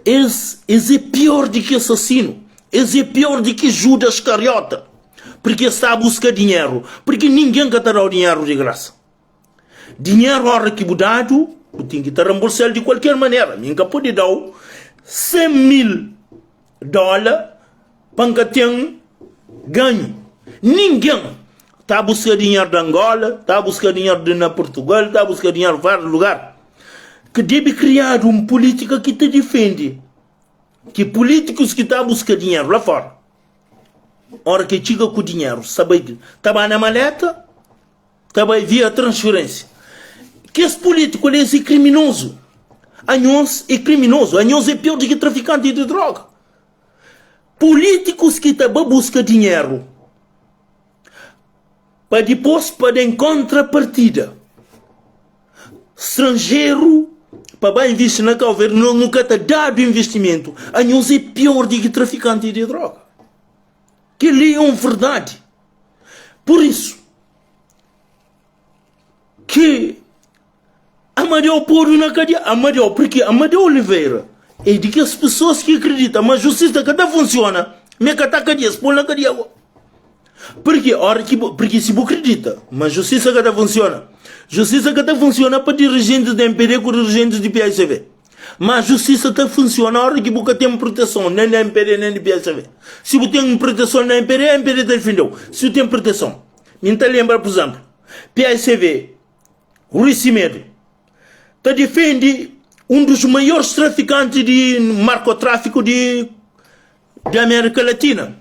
Speaker 1: esse é pior do que assassino, esse é pior do que Judas Iscariote, porque está a buscar dinheiro, porque ninguém quer dar o dinheiro de graça. Dinheiro arrecibado, tem que reembolsar de qualquer maneira. Ninguém pode dar $100.000 para que tenha ganho. Ninguém está a buscar dinheiro de Angola, está a buscar dinheiro de Portugal, está a buscar dinheiro de vários lugares. Que deve criar uma política que te defende. Que políticos que estão a buscar dinheiro lá fora, hora que chega com o dinheiro, sabe, estava na maleta, estava via transferência. Que esse político ele é criminoso. A nós é criminoso. A nós é pior do que traficante de droga. políticos que também buscam dinheiro para depois para em contrapartida estrangeiro para investir na Cabo Verde nunca está dado investimento. A nós é pior do que traficante de droga. Que ali é uma verdade. Por isso que Amadeu pôr na cadeia. Amadeu, porque Amadeu Oliveira é de que as pessoas que acreditam, mas a justiça que não funciona, me cata cadeia, se põe na cadeia. Porque se você acredita, mas a justiça que não funciona, justiça que não funciona para dirigentes da MPD com dirigentes de PSV. Mas a justiça que funciona a hora que você tem proteção, nem da MPD nem de PSV. Se você tem proteção na MPD, a MPD te defendeu. Se você tem proteção, me lembra, por exemplo, PSV, Rui Cimedo, te defende um dos maiores traficantes de narcotráfico da América Latina.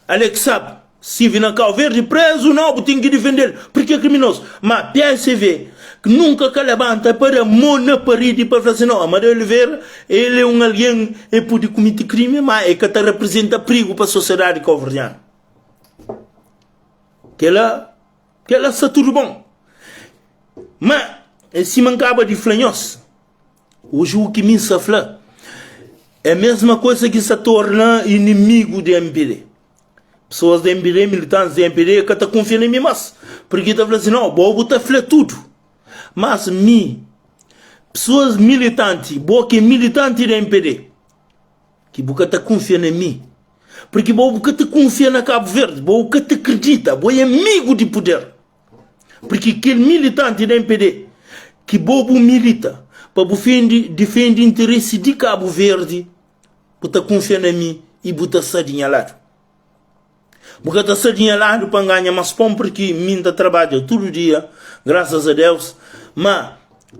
Speaker 1: Alex sabe, se vir na Cabo Verde preso, não, tem que defender, porque é criminoso. Mas PSV, que nunca que levanta para mona parede para falar assim, não, Amadeu Oliveira, ele é um alguém que pode cometer crime, mas é que representa perigo para a sociedade cabo-verdiana. Que ela está tudo bom. Mas, se mancaba de flanhos, hoje o que me se fala é a mesma coisa que se torna inimigo de MPD. Pessoas de MPD, militantes de MPD, que estão confiando em mim, mas porque estão falando assim, não, vou botar fla tudo. Mas, pessoas militantes, boa que militante de MPD, que boca está confiando em mim, porque boca está confiando na Cabo Verde, boca te acredita, boa é amigo de poder. Porque aquele militante da MPD, que bobo milita, para defender interesse de Cabo Verde, bota confiando em mim e bota sadinhalado. Bota sadinhalado para ganhar mais pão, porque mim trabalha todo dia, graças a Deus, mas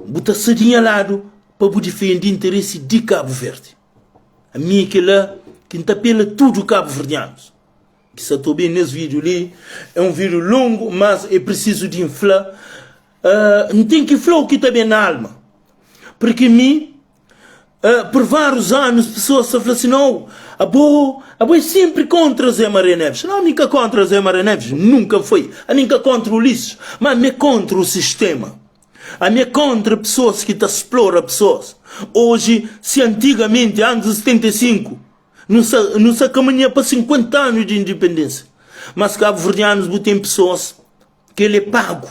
Speaker 1: bota sadinhalado para defender interesse de Cabo Verde. A mim é que lá, que tapela tudo Cabo Verdeanos. Que se estou bem nesse vídeo ali, é um vídeo longo, mas é preciso de inflar. Não tem que inflar o que está bem na alma. Porque por vários anos, pessoas falam assim, não, a boa é sempre contra Zé Maria Neves. Não, nunca contra Zé Maria Neves, nunca foi. A nunca contra o Ulisses, mas é contra o sistema. A minha contra pessoas que exploram pessoas. Hoje, se antigamente, anos de 75, não se caminha para 50 anos de independência. Mas cabo-verdianos têm pessoas que ele é pago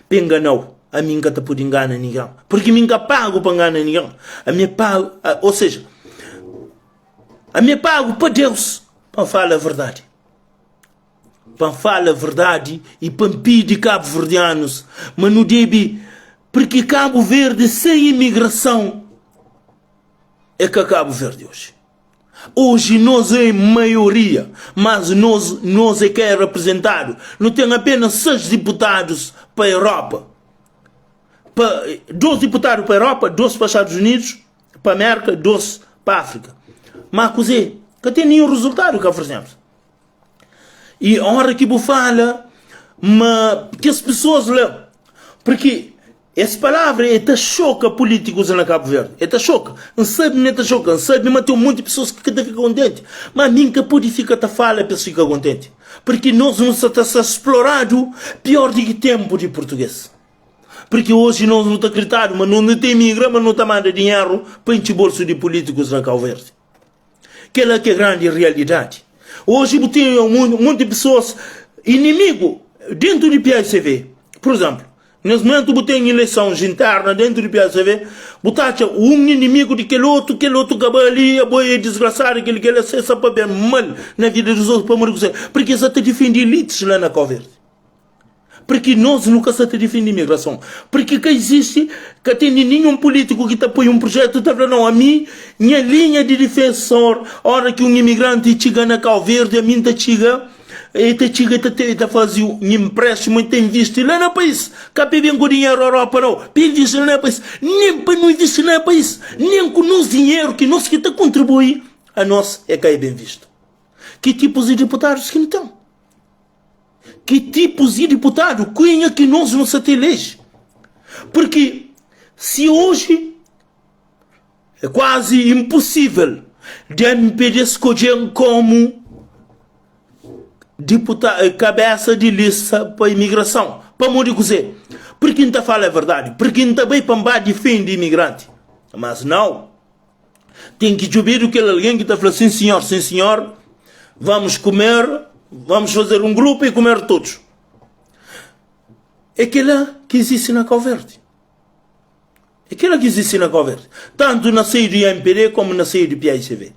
Speaker 1: para enganar. A mim nunca pode enganar ninguém. Porque mim nunca pago para enganar ninguém. A minha pago, ou seja, a minha pago para Deus para falar a verdade. Para falar a verdade e para pedir cabo-verdianos. Mas não deve, porque Cabo Verde sem imigração é que é Cabo Verde hoje. Hoje nós é maioria, mas nós é que é representado. Não tem apenas 6 deputados para a Europa. 12 deputados para a Europa, 12 para os Estados Unidos, para a América, 12 para a África. Mas coisa, que tem nenhum resultado que oferecemos. E a hora que eu falo, que as pessoas lêem, porque essa palavra é te choca políticos na Cabo Verde. É te choca. Não sabe nem te choca. Não sabe, mas tem um monte de pessoas que ficam contentes. Mas nunca pode ficar te fala, a pessoa fica contente. Porque nós não estamos explorado pior do que tempo de português. Porque hoje nós não estamos acreditando, mas não tem migra, mas não está mandando dinheiro para encher bolso de políticos na Cabo Verde. Aquela que é a grande realidade. Hoje tem um monte de pessoas inimigo dentro do PSV. Por exemplo, nesse momento você tem eleições internas dentro do PSV, você acha um inimigo de aquele outro acaba ali, a boia desgraçada, aquele que ele acessa para ver mal na vida dos outros, para morrer. Porque você está defendendo elites lá na Cabo Verde. Porque nós nunca se defendemos a imigração. Porque que existe, que tem nenhum político que apoia um projeto, está falando, não, a mim, minha linha de defensor, a hora que um imigrante chega na Cabo Verde, a mim chega, está fazendo um empréstimo e tem visto lá no país. Que vem com dinheiro à Europa, não. Tem visto lá no país. Nem para não investir lá no país. Nem com o nosso dinheiro, que nós que está contribuir, a nós é que é bem visto. Que tipos de deputados que não estão? Que tipos de deputados? Quem é que nós não se elege? Porque se hoje é quase impossível de MPD escolher como deputado, cabeça de lista para a imigração. Para morrer dizer, porque não fala a verdade, porque não bem para defender imigrante. Mas não, tem que ouvir o que alguém que está falando, sim senhor, vamos comer, vamos fazer um grupo e comer todos. É aquela que existe na Cabo Verde. É aquela que existe na Cabo Verde. Tanto na saída do MPD como na saída do PICV.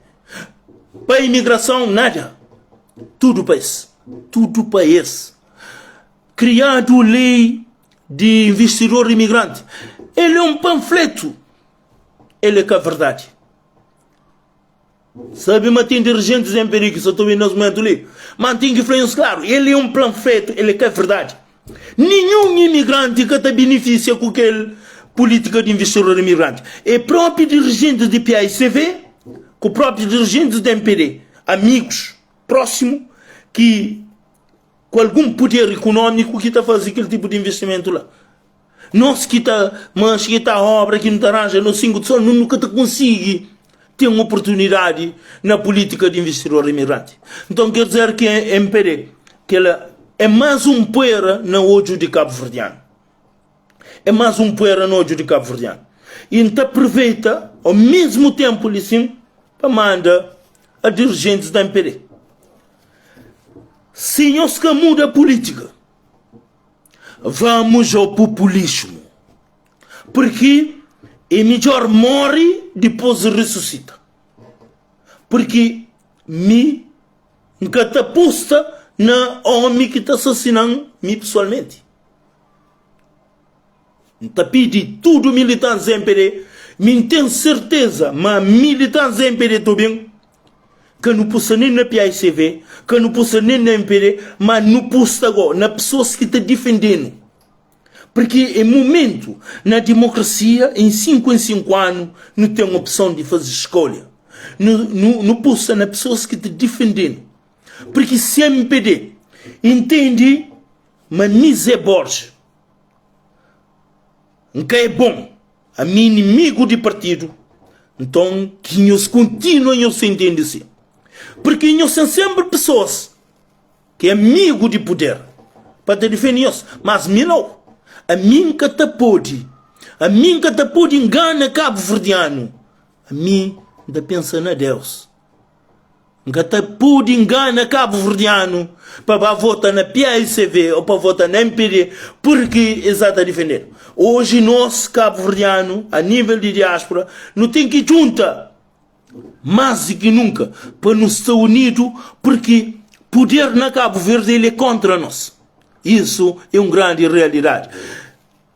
Speaker 1: Para a imigração, nada. Tudo para esse. Tudo para esse. Criado lei de investidor imigrante. Ele é um panfleto. Ele é que é a verdade. Sabe, mas tem dirigentes em perigo que só estou vendo nesse momento ali. Mas tem que falar claro. Ele é um panfleto. Ele é que é a verdade. Nenhum imigrante que te beneficia com aquela política de investidor imigrante. É próprio dirigente de PICV, com o próprio dirigente de MPD. Amigos, próximos, que com algum poder econômico que está fazendo aquele tipo de investimento lá. Nós que está obra, que não está arranja no 5 de sol, nunca te consegue ter uma oportunidade na política de investidor imigrante. Então quer dizer que a MPD, que ela é mais um poeira no olho de Cabo Verdeano. É mais um poeira no olho de Cabo Verdeano. E então aproveita, ao mesmo tempo, assim, para mandar a dirigentes da MPD. Se nós que muda a política, vamos ao populismo. Porque é melhor morre depois ressuscita. Porque me catapusta na homem que está assassinando me pessoalmente. Está pedindo tudo militantes MPD. Me tenho certeza, mas militantes MPD também, que não possa nem na PICV, que não possa nem na MPD, mas não possa agora, na pessoas que estão defendendo. Porque é momento, na democracia, em 5 anos, não tem uma opção de fazer escolha. Não possa na pessoas que estão defendendo. Porque se a MPD entende, mas Nizé Borges, que é bom, a mim inimigo de partido, então que nós continuem a se entender assim. Porque nós são sempre pessoas que é amigo de poder para te defender nós, mas mim não. A mim que te pode enganar Cabo Verdeano, a mim ainda pensa na Deus. Que te pode enganar Cabo Verdeano para votar na PICV ou para votar na MPD, porque está a defender. Hoje nós, Cabo Verdeano, a nível de diáspora, não tem que juntar mais do que nunca para nos estar unidos, porque poder na Cabo Verde ele é contra nós. Isso é uma grande realidade.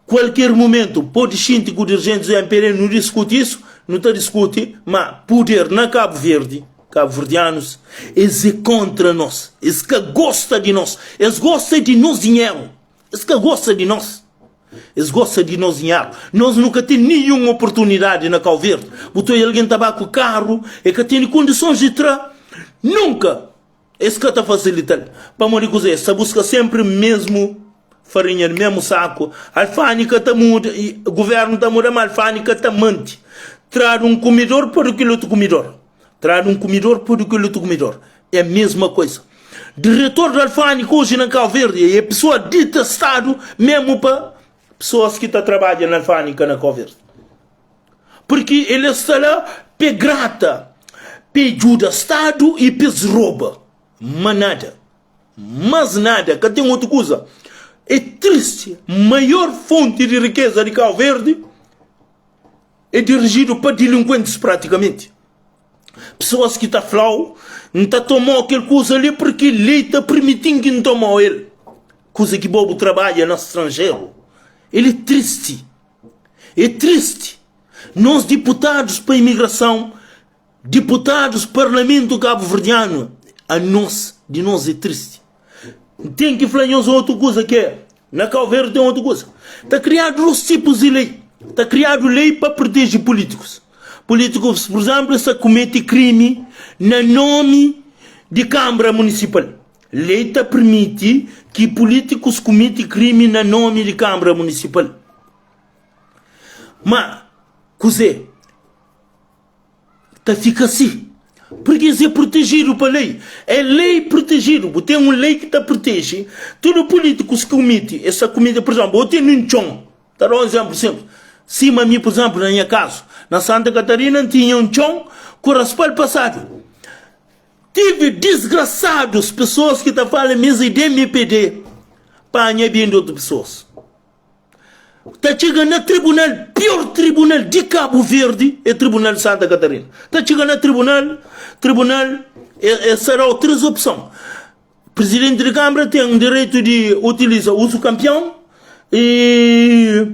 Speaker 1: Qualquer momento pode sentir que o dirigente do MPD não discute isso, não está discutindo, mas poder na Cabo Verde, cabo-verdianos, eles é contra nós, eles que gostam de nós, eles gostam de nós dinheiro, eles que gostam de nós. Eles gostam de nós dinheiro. Nós nunca temos nenhuma oportunidade na Cabo Verde. Botou alguém tabaco o carro e que tem condições de entrar. Nunca. Esse que está facilitando. Para morrer com isso, busca sempre mesmo farinha, mesmo saco. A alfânica está muda, o governo está muda, mas a alfânica está mente. Traz um comedor para aquele outro comedor. Traz um comedor para aquele outro comedor. É a mesma coisa. Diretor da alfânica hoje na Cabo Verde é pessoa dita Estado, mesmo para pessoas que estão trabalhando na alfânica na Cabo Verde. Porque ele está lá, pe grata, pe ajuda Estado e pe rouba. Mas nada. Mas nada. Que tem outra coisa. É triste. Maior fonte de riqueza de Cabo Verde é dirigido para delinquentes praticamente. Pessoas que estão flau, não estão tomando aquela coisa ali porque lei está permitindo que não tomam ele. Coisa que bobo trabalha no estrangeiro. Ele é triste. É triste. Nós, deputados para a imigração, deputados parlamento cabo-verdiano, de nós é triste. Tem que falar outra coisa que é. Na Cabo Verde tem outra coisa. Está criado os tipos de lei. Está criado lei para proteger políticos. Políticos, por exemplo, se comete crime no nome de Câmara Municipal. Lei permite que políticos cometem crime no nome de Câmara Municipal. Mas, fica assim. Porque isso é protegido pela lei. É lei protegido. Tem uma lei que te protege. Todo político se comete. Essa comida, por exemplo, eu tenho um chão. Tá dando um exemplo simples. Cima a mim, por exemplo, na minha casa, na Santa Catarina, tinha um chão com o raspalho passado. Tive desgraçados pessoas que estão falando mesa e MPD para ganhar bem de outras pessoas. Está chegando no tribunal, pior tribunal de Cabo Verde, é o Tribunal de Santa Catarina. Está chegando no tribunal será três opções. O presidente da Câmara tem o direito de utilizar uso campeão e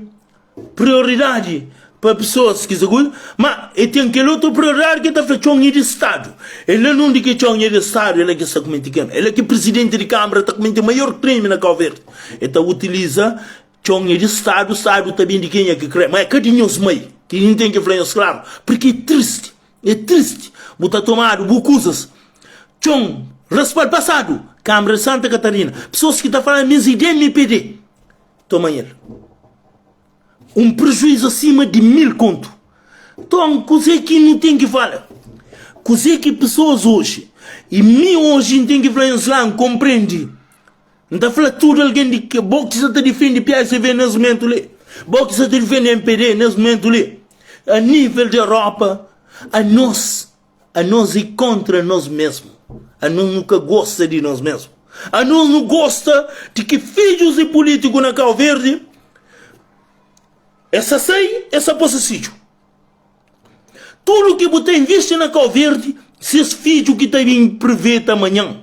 Speaker 1: prioridade para pessoas que se cuidam, mas tem aquele outro prioridade que está fazendo de Estado. Ele não diz que é de Estado, ele é que está cometendo. Ele é que o presidente da Câmara está cometendo o maior crime na Cabo Verde. Ele utiliza chonha de Estado também de quem é que crê. Mas é cadinho os meios, que não tem que falar isso claro. Porque é triste. Botar tomado, bucusas. Chon, respaldo passado, Câmara de Santa Catarina. Pessoas que estão falando mesmo de MPD. Toma ele. Um prejuízo acima de 1000 conto. Então, coisa que não tem que falar. Coisa que pessoas hoje, e mim hoje não tem que falar em Islã, compreende. Não está falando tudo alguém de que boxe está defendendo PSV nesse momento ali. Boxe está defendendo MPD nesse momento ali. A nível da Europa, a nós é contra nós mesmos. A nós nunca gosta de nós mesmos. A nós não gosta de que filhos de políticos na Cabo Verde, essa sai, essa possa sítio. Tudo que você investe na Cabo Verde, se esse filho que também prevê amanhã,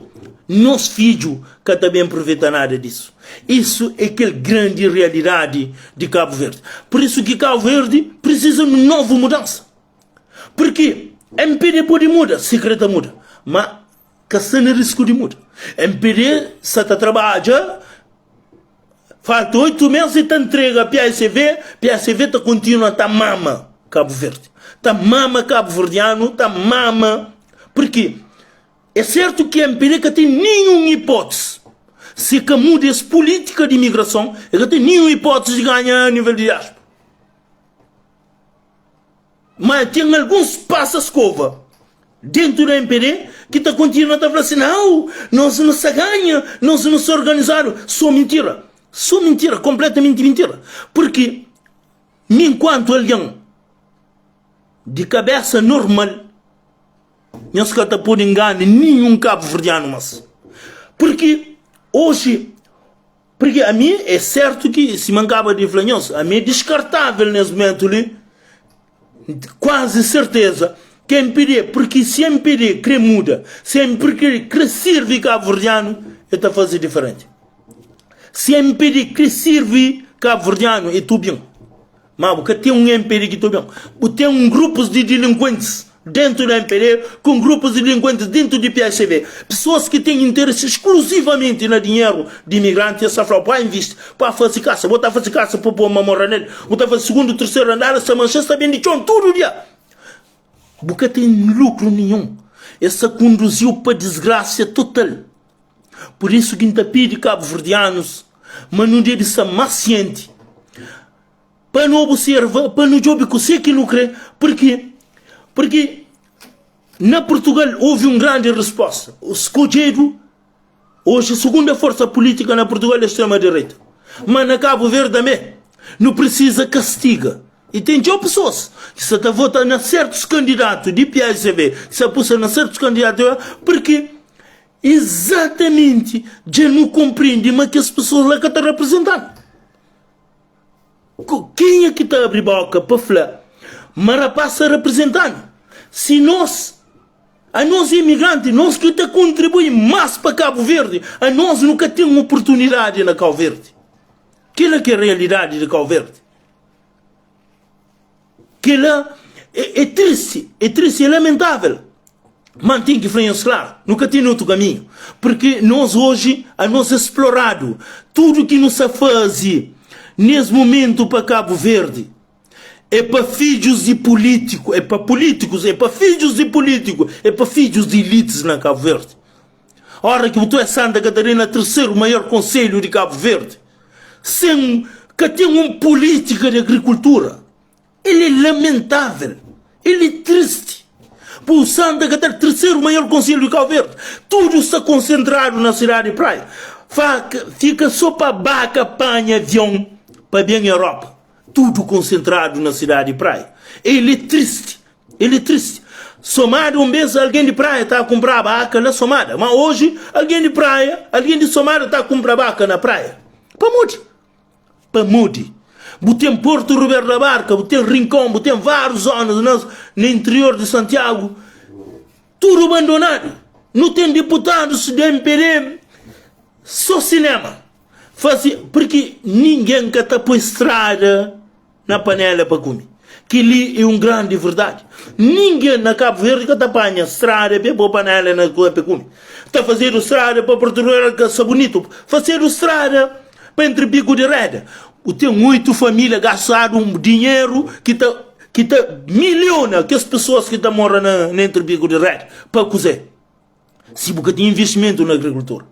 Speaker 1: nosso filho que também prevê nada disso. Isso é aquela grande realidade de Cabo Verde. Por isso que Cabo Verde precisa de uma nova mudança. Porque MPD pode mudar, secreta muda, mas caçando risco de mudar. MPD se está trabalhando, falta 8 meses e está entrega a PSV está continua a mama Cabo Verde. Está mama Cabo Verdeano, está mama. Porque é certo que a MPD não tem nenhuma hipótese. Se que muda essa política de imigração, ele não tem nenhuma hipótese de ganhar a nível de diáspora. Mas tem alguns passa-escova dentro da MPD que está continuando a falar assim, não, nós não se ganha, nós não se organizaram. Só mentira. Só mentira, completamente mentira. Porque, enquanto alguém de cabeça normal, não se pode enganar nenhum cabo-verdiano, mas. Porque, hoje, porque a mim é certo que, se me acaba de falar, a mim é descartável nesse momento ali, quase certeza, que é MPD, porque se MPD quer muda, se MPD quer servir cabo-verdiano, ele está a fazer diferente. Se MPD quer servir cabo-verdiano, é tudo bem. Mas porque tem um MPD que está bem. Tem grupos de delinquentes dentro da MPD, com grupos de delinquentes dentro do PSV. Pessoas que têm interesse exclusivamente no dinheiro de imigrante, essa fraude, para investir, para fazer caça, botar fazer caça para pôr uma morra nele, botar fazer segundo, terceiro andar, essa mancha está bem de chão, tudo dia. Porque tem lucro nenhum. Essa conduziu para desgraça total. Por isso que ainda pede cabo-verdianos, mas não deve ser maciente. Para não observar, para não jogar com você que não crê. Porque na Portugal houve uma grande resposta. O escolhido, hoje a segunda força política na Portugal é a extrema-direita. Mas na Cabo Verde também, não precisa castiga. E tem já pessoas que se está votando a certos candidatos de PSV, que se aposta a certos candidatos, porque exatamente já não compreende mas que as pessoas lá que estão representando. Quem é que está a abrir boca para falar? Mas passa representando. Se nós, a nós imigrantes, nós que está contribuindo mais para Cabo Verde, a nós nunca temos oportunidade na Cabo Verde. Aquela é a realidade de Cabo Verde. Aquela é triste, é lamentável. Mas tem que fazer claro, nunca tem outro caminho. Porque nós hoje, a nós explorado, tudo que nos faz nesse momento para Cabo Verde, é para filhos de políticos, é para políticos, é para filhos de políticos, é para filhos de elites na Cabo Verde. Ora que tu é Santa Catarina, terceiro maior conselho de Cabo Verde, sem que tenha uma política de agricultura. Ele é lamentável, ele é triste, Por Santa Catarina, terceiro maior concelho de Cabo Verde. Tudo está concentrado na cidade de praia. Fica só para baca, apanha avião para bem a Europa. Tudo concentrado na cidade de praia. Ele é triste. Ele é triste. Somada, um mês, alguém de praia está a comprar vaca na Somada. Mas hoje, alguém de praia, alguém de Somada está a comprar vaca na praia. Para mude. Para mude. Tem Porto Roberto da Barca, tem Rincão, tem várias zonas no interior de Santiago. Tudo abandonado. Não tem deputados de MPD. Só cinema. Porque ninguém que está por estrada na panela para comer. Que ali é uma grande verdade. Ninguém na Cabo Verde que está apanha estrada para pôr panela na para comer. Está fazendo estrada para Portugal que é bonito. Fazendo estrada para entre bico de rede. Tem 8 famílias gastaram um dinheiro que está milhona que as pessoas que estão morando na entre bico de rede para cozer. Se porque tem investimento na agricultura.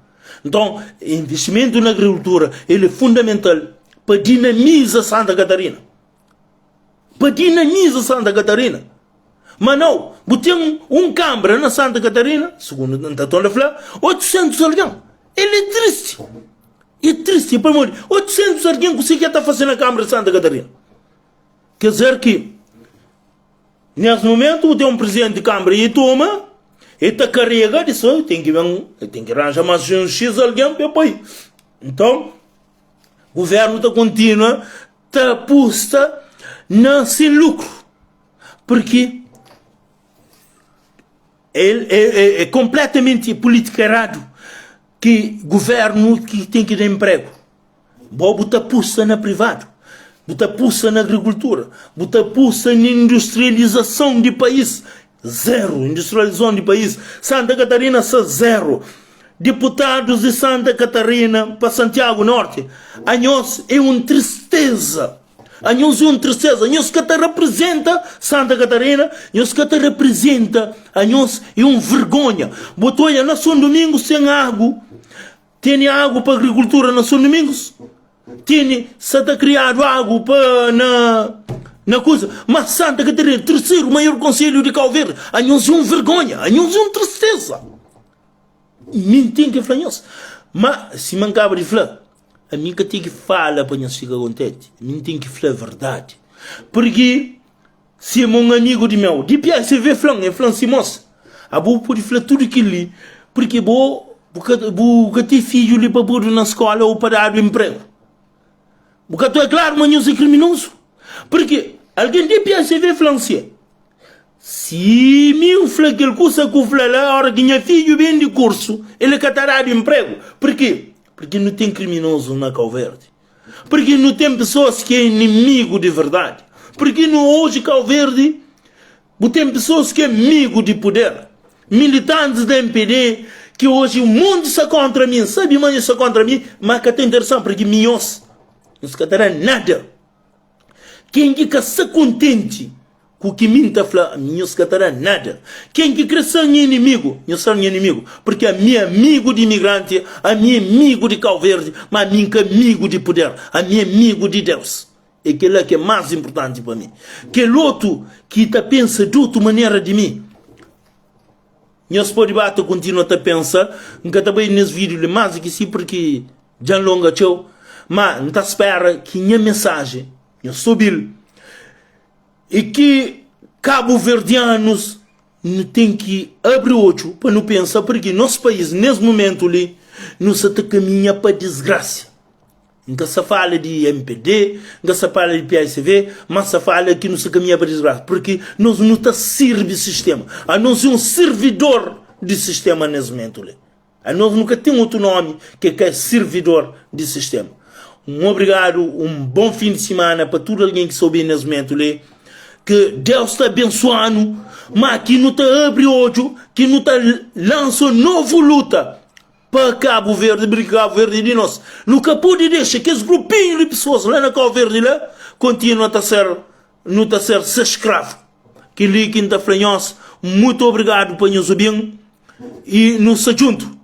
Speaker 1: Então, investimento na agricultura ele é fundamental para dinamizar Santa Catarina. Para dinamizar Santa Catarina. Mas não, tem um câmara na Santa Catarina, segundo o António falar, 800 alguém. Ele é triste. É triste, para morrer. 800 alguém que você está fazendo na Câmara de Santa Catarina. Quer dizer que, nesse momento, tem um presidente de Câmara e toma, e está carregado disso, tem que arranjar mais um X alguém para apoio. Então, o governo está continua, está posta sem lucro. Porque é completamente político errado que governo que tem que dar emprego. Botar puxa na privado, botar puxa na agricultura, botar puxa na industrialização de país. Zero industrialização de país. Santa Catarina só zero. Deputados de Santa Catarina para Santiago Norte. A nós é uma tristeza. A nós é uma tristeza. A nós que te representa Santa Catarina, a nós que te representa, a nós é uma vergonha. Botou na São Domingos sem água. Tem água para a agricultura na São Domingos. Tem, se está criado água para na coisa. Mas Santa Catarina, terceiro maior concelho de Cabo Verde, a nós é uma vergonha. A nós é uma tristeza. Não tem que falar isso. Mas se me acaba de falar, a mim que tem que falar para nós ficar contente. A mim tem que falar a verdade. Porque se é um amigo de meu, de pior você vê flan, é flan Simões. A boa pode falar tudo aquilo ali. Porque porque tem filho ali para pôr na escola ou para dar emprego. Porque tu é claro, mas nós é criminoso. Porque alguém de pior você vê flan se meu flan aquele curso que eu falei lá, a hora que minha filho vem de curso, ele quer dar de emprego. Por quê? Porque não tem criminoso na Cabo Verde. Porque não tem pessoas que é inimigo de verdade. Porque não hoje Cabo Verde tem pessoas que é amigo de poder. Militantes da MPD que hoje o mundo está contra mim. Sabe, mãe, está contra mim. Mas que é interessante porque minhos não se catará nada. Quem que está contente com o que me está falando, não se catará nada. Quem que quer ser inimigo, não será inimigo. Porque a minha amigo de imigrante, a minha amigo de Cabo Verde, mas a minha amigo de poder, a minha amigo de Deus. É aquilo que é mais importante para mim. Que o outro que está pensa de outra maneira de mim. Nós podemos continuar a pensar, nunca também nesse vídeo, mas que sim, porque já longa tchau. Mas não está espera que minha mensagem, eu soube, e que cabo-verdianos não tem que abrir o olho para não pensar, porque nosso país, nesse momento ali, não se caminha para a desgraça. Nunca se fala de MPD, nunca se fala de PSV, mas se fala que não se caminha para a desgraça, porque nós não está servindo o sistema. A nós é um servidor do sistema nesse momento ali. A nós nunca tem outro nome que é servidor do sistema. Um obrigado, um bom fim de semana para todo alguém que soube nesse momento ali. Que Deus está abençoando, mas que não está abrindo o olho, que não está lançando nova luta para Cabo Verde, porque Cabo Verde de nós. Nunca pode deixar que esse grupinho de pessoas lá na Cabo Verde lá continuem a ser escravo. Que lhe quinta franhos, muito obrigado para nos ouvir e nos junto.